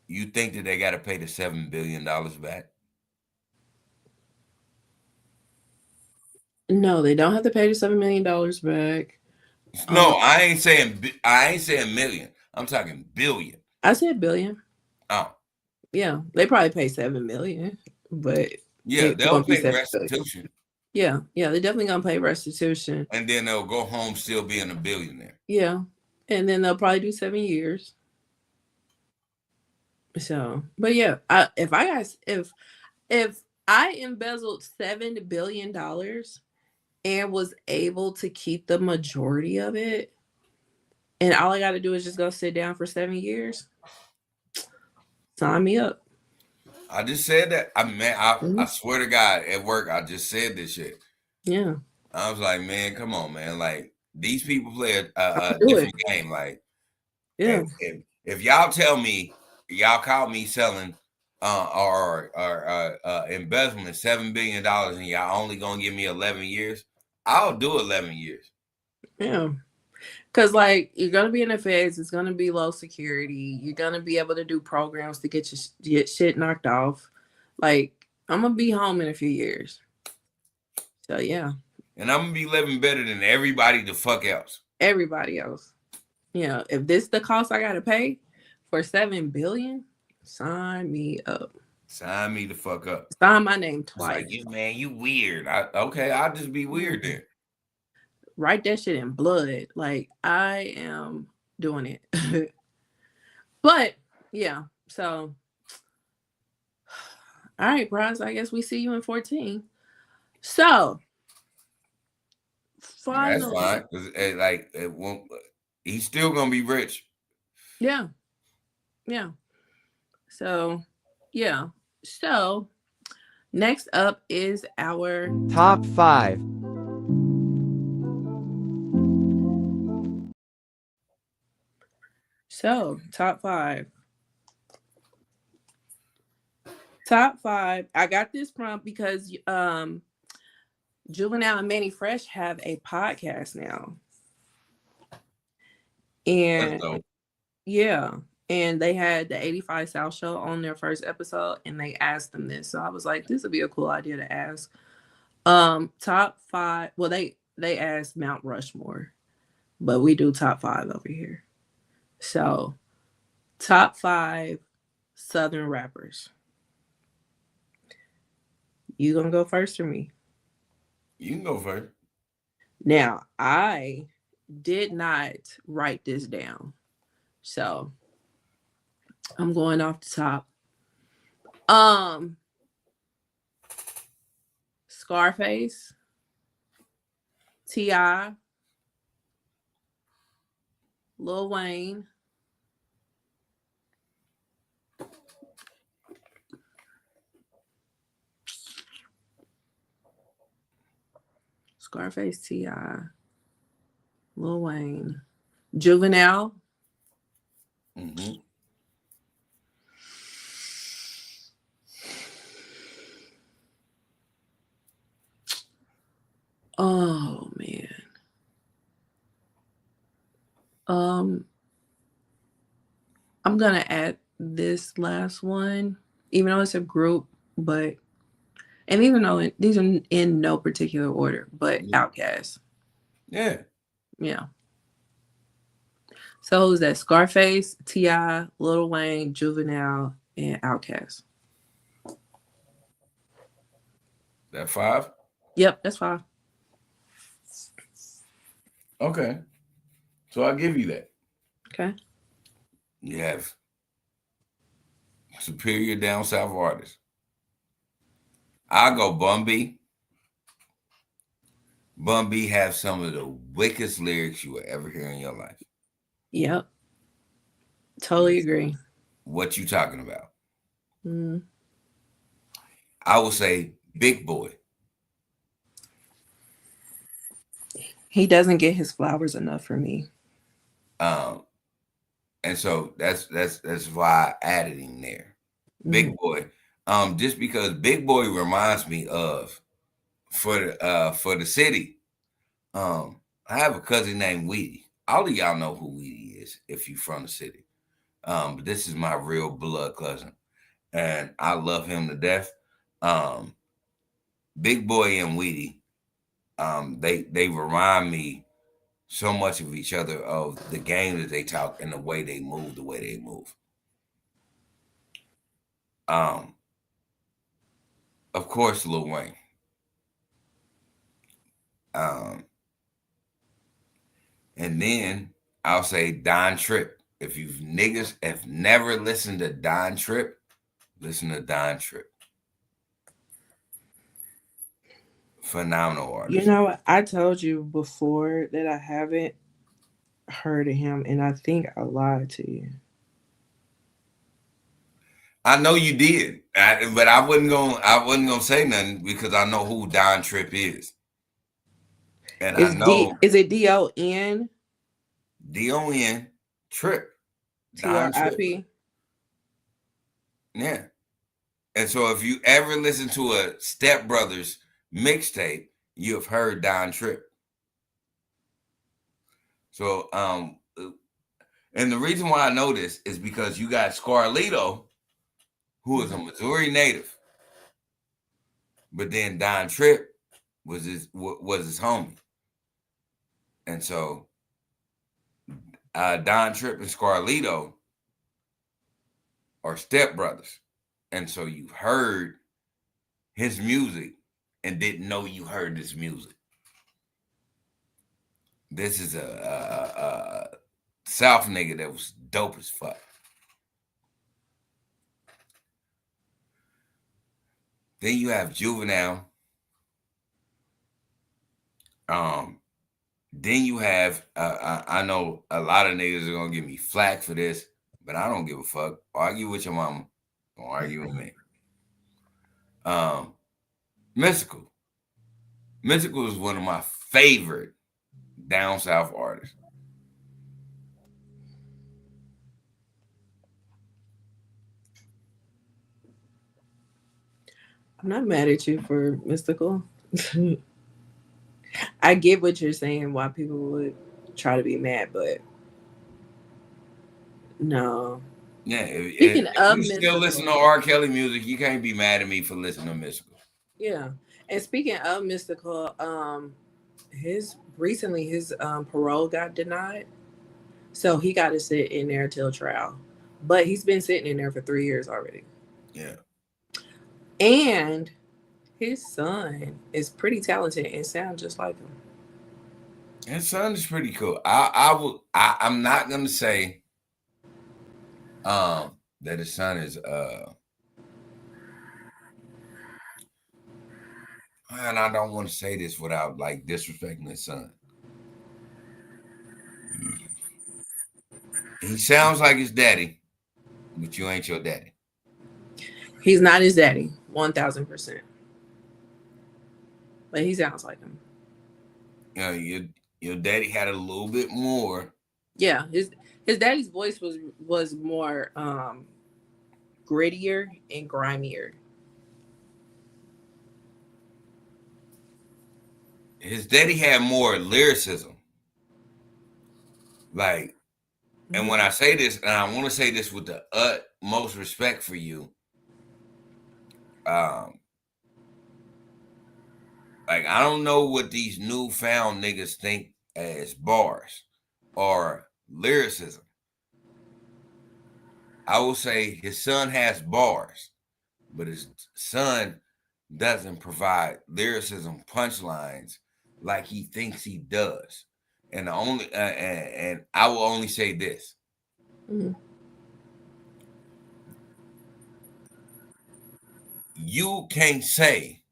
A: You think that they got to pay the $7 billion back?
C: No, they don't have to pay the $7 million back.
A: No, I ain't saying million. I'm talking billion.
C: I said billion.
A: Oh,
C: yeah, they probably pay $7 million, but
A: yeah, they'll pay restitution.
C: Yeah, they definitely gonna pay restitution,
A: and then they'll go home still being a billionaire.
C: Yeah, and then they'll probably do 7 years. So, but yeah, if I embezzled $7 billion and was able to keep the majority of it, and all I got to do is just go sit down for 7 years, sign me up.
A: I just said that. I swear to God, at work, I just said this shit.
C: Yeah.
A: I was like, man, come on, man. Like, these people play a different game. Like,
C: yeah.
A: If y'all tell me, y'all caught me selling or embezzlement $7 billion and y'all only gonna give me 11 years, I'll do 11 years.
C: Yeah. Because, like, you're going to be in the feds. It's going to be low security. You're going to be able to do programs to get shit knocked off. Like, I'm going to be home in a few years. So, yeah.
A: And I'm going to be living better than everybody the fuck else.
C: Everybody else. You know, if this the cost I got to pay for $7 billion, sign me up.
A: Sign me the fuck up.
C: Sign my name twice.
A: Like, you weird. Okay, I'll just be weird then.
C: Write that shit in blood. Like, I am doing it. But yeah, so all right, bros. I guess we see you in 14. So finally,
A: that's fine. Like, it won't. He's still gonna be rich.
C: Yeah. So, yeah. So next up is our
D: top 5.
C: So, top 5. Top 5. I got this from because Juvenile and Manny Fresh have a podcast now. And yeah, and they had the 85 South show on their first episode and they asked them this. So I was like, this would be a cool idea to ask. Top 5. Well, they asked Mount Rushmore, but we do top 5 over here. So, top 5 Southern rappers. You gonna go first or me?
A: You can go first.
C: Now, I did not write this down, so I'm going off the top. Scarface, T.I., Lil Wayne, Scarface, T.I., Lil Wayne, Juvenile.
A: Mm-hmm.
C: Oh man. I'm gonna add this last one, even though it's a group, but and even though these are in no particular order, but Outkast.
A: Yeah.
C: So who's that? Scarface, T.I., Lil Wayne, Juvenile, and Outkast.
A: That 5?
C: Yep, that's 5.
A: Okay. So I'll give you that.
C: Okay.
A: You have superior down south artists. I'll go Bun B. Bun B has some of the wickedest lyrics you will ever hear in your life.
C: Yep. Totally agree.
A: What you talking about?
C: Mm.
A: I would say Big Boy.
C: He doesn't get his flowers enough for me.
A: And so that's why I added him there. Big Boy. Just because Big Boy reminds me of for the city. I have a cousin named Weedy. All of y'all know who Weedy is if you from the city. But this is my real blood cousin, and I love him to death. Big Boy and Weedy, they remind me so much of each other, of the game that they talk and the way they move. Of course, Lil Wayne. And then I'll say Don Tripp. If you niggas have never listened to Don Tripp, listen to Don Tripp. Phenomenal artist.
C: You know, I told you before that I haven't heard of him, and I think I lied to you.
A: I know you did, but I wasn't gonna say nothing because I know who Don Tripp is, and I know
C: Is it DON?
A: DON Tripp, Don Tripp.
C: TRIP?
A: Yeah. And so if you ever listen to a Step Brothers mixtape, you have heard Don Tripp. So and the reason why I know this is because you got Scarlito, who is a Missouri native, but then Don Tripp was his homie, and so Don Tripp and Scarlito are stepbrothers, and so you heard his music and didn't know you heard this music. This is a South nigga that was dope as fuck. Then you have Juvenile. Then you have I know a lot of niggas are gonna give me flack for this, but I don't give a fuck. Argue with your mama. Don't argue with me. Mystical. Mystical is one of my favorite down south artists.
C: I'm not mad at you for Mystical. I get what you're saying, why people would try to be mad, but no.
A: Yeah, if you still listen to R. Kelly music, you can't be mad at me for listening to Mystical.
C: Yeah. And speaking of Mystical, his parole got denied. So he got to sit in there till trial. But he's been sitting in there for 3 years already.
A: Yeah.
C: And his son is pretty talented and sounds just like him.
A: His son is pretty cool. I'm not gonna say that his son is and I don't want to say this without like disrespecting his son. He sounds like his daddy, but you ain't your daddy.
C: He's not his daddy, 1000%. But he sounds like him.
A: You know, your daddy had a little bit more.
C: Yeah, his daddy's voice was more grittier and grimier.
A: His daddy had more lyricism. Like, and when I say this, and I want to say this with the utmost respect for you, like, I don't know what these newfound niggas think as bars or lyricism. I will say his son has bars, but his son doesn't provide lyricism punchlines like he thinks he does. And the only and I will only say this.
C: Mm-hmm.
A: You can't say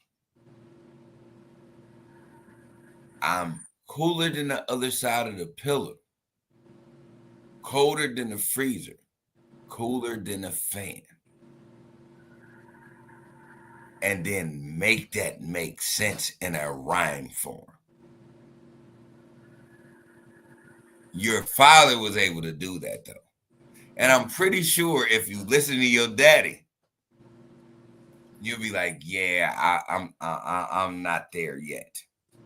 A: I'm cooler than the other side of the pillar, colder than the freezer, cooler than a fan, and then make that make sense in a rhyme form. Your father was able to do that, though. And I'm pretty sure if you listen to your daddy, you'll be like, yeah, I'm not there yet,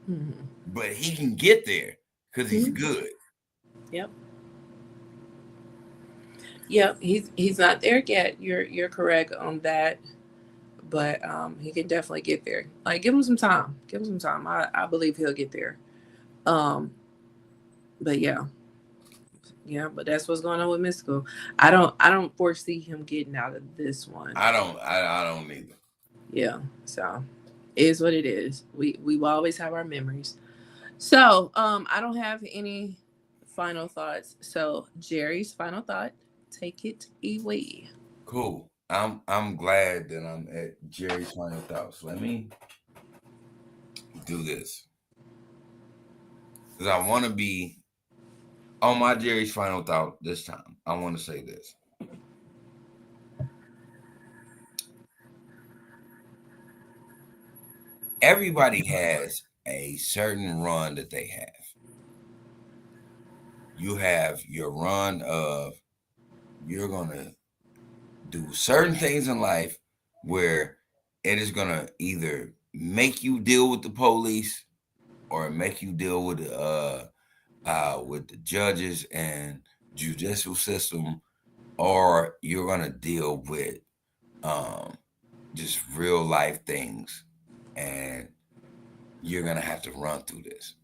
C: Mhm.
A: but he can get there because he's
C: Mhm.
A: good.
C: Yep. Yep. He's not there yet. You're correct on that. But he can definitely get there. Like, give him some time. Give him some time. I believe he'll get there. Um, but yeah, yeah. But that's what's going on with Mystical. I don't foresee him getting out of this one.
A: I don't either.
C: Yeah. So it is what it is. We will always have our memories. So I don't have any final thoughts. So Jerry's final thought. Take it away.
A: Cool. I'm glad that I'm at Jerry's final thoughts. Let me do this because I want to be on my Jerry's final thought this time. I want to say this. Everybody has a certain run that they have. You have your run of you're going to do certain things in life where it is going to either make you deal with the police or make you deal with the judges and judicial system, or you're going to deal with um, just real life things, and you're going to have to run through this,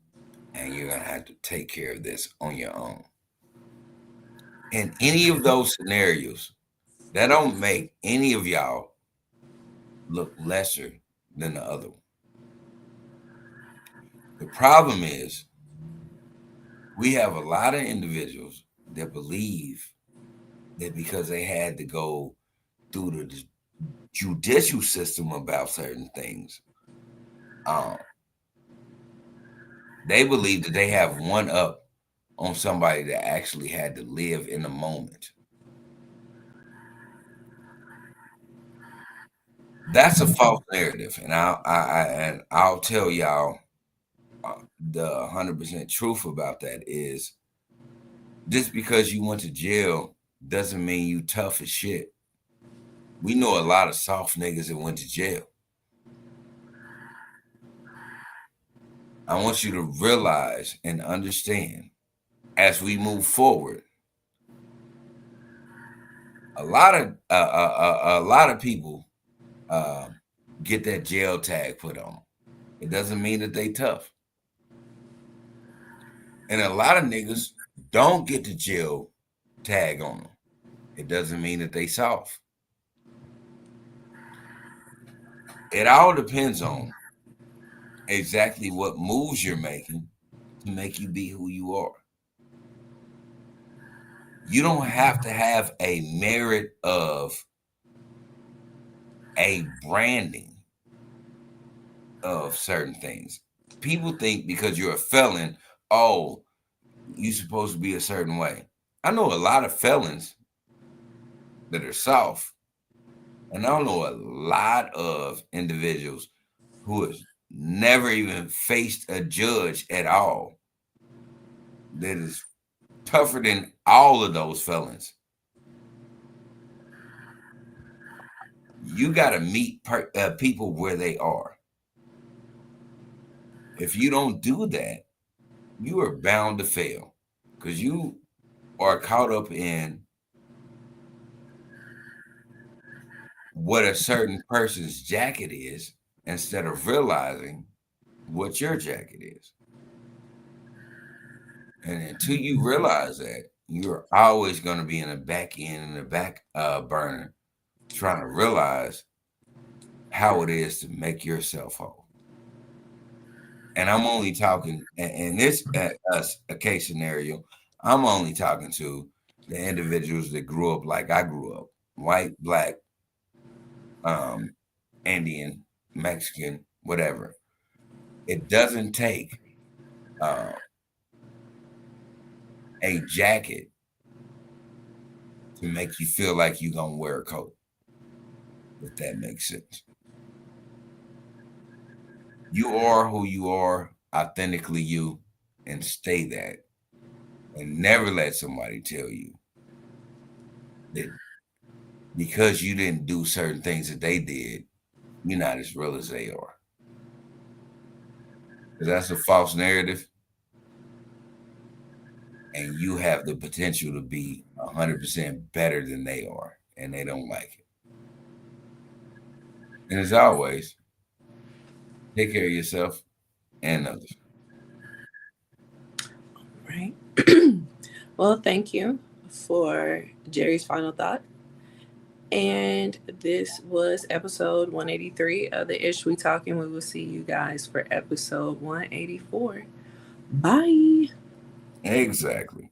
A: and you're going to have to take care of this on your own. In any of those scenarios, that don't make any of y'all look lesser than the other one. The problem is we have a lot of individuals that believe that because they had to go through the judicial system about certain things, um, they believe that they have one up on somebody that actually had to live in the moment. That's a false narrative, and I'll tell y'all the 100% truth about that is just because you went to jail doesn't mean you tough as shit. We know a lot of soft niggas that went to jail. I want you to realize and understand as we move forward. A lot of people get that jail tag put on them. It doesn't mean that they tough, and a lot of niggas don't get the jail tag on them. It doesn't mean that they soft. It all depends on exactly what moves you're making to make you be who you are. You don't have to have a merit of a branding of certain things. People think because you're a felon, oh, you're supposed to be a certain way. I know a lot of felons that are soft, and I know a lot of individuals who have never even faced a judge at all that is tougher than all of those felons. You got to meet people where they are. If you don't do that, you are bound to fail because you are caught up in what a certain person's jacket is instead of realizing what your jacket is. And until you realize that, you're always going to be in the back end and the back burner trying to realize how it is to make yourself whole. And I'm only talking in this a case scenario. I'm only talking to the individuals that grew up like I grew up, white, black, Indian, Mexican, whatever. It doesn't take a jacket to make you feel like you're gonna wear a coat. If that makes sense. You are who you are, authentically you, and stay that. And never let somebody tell you that because you didn't do certain things that they did, you're not as real as they are. Because that's a false narrative. And you have the potential to be 100% better than they are. And they don't like it. And as always, take care of yourself and others.
C: Right. Well, thank you for Jerry's final thought. And this was episode 183 of the Ish We Talking. We will see you guys for episode 184. Bye.
A: Exactly.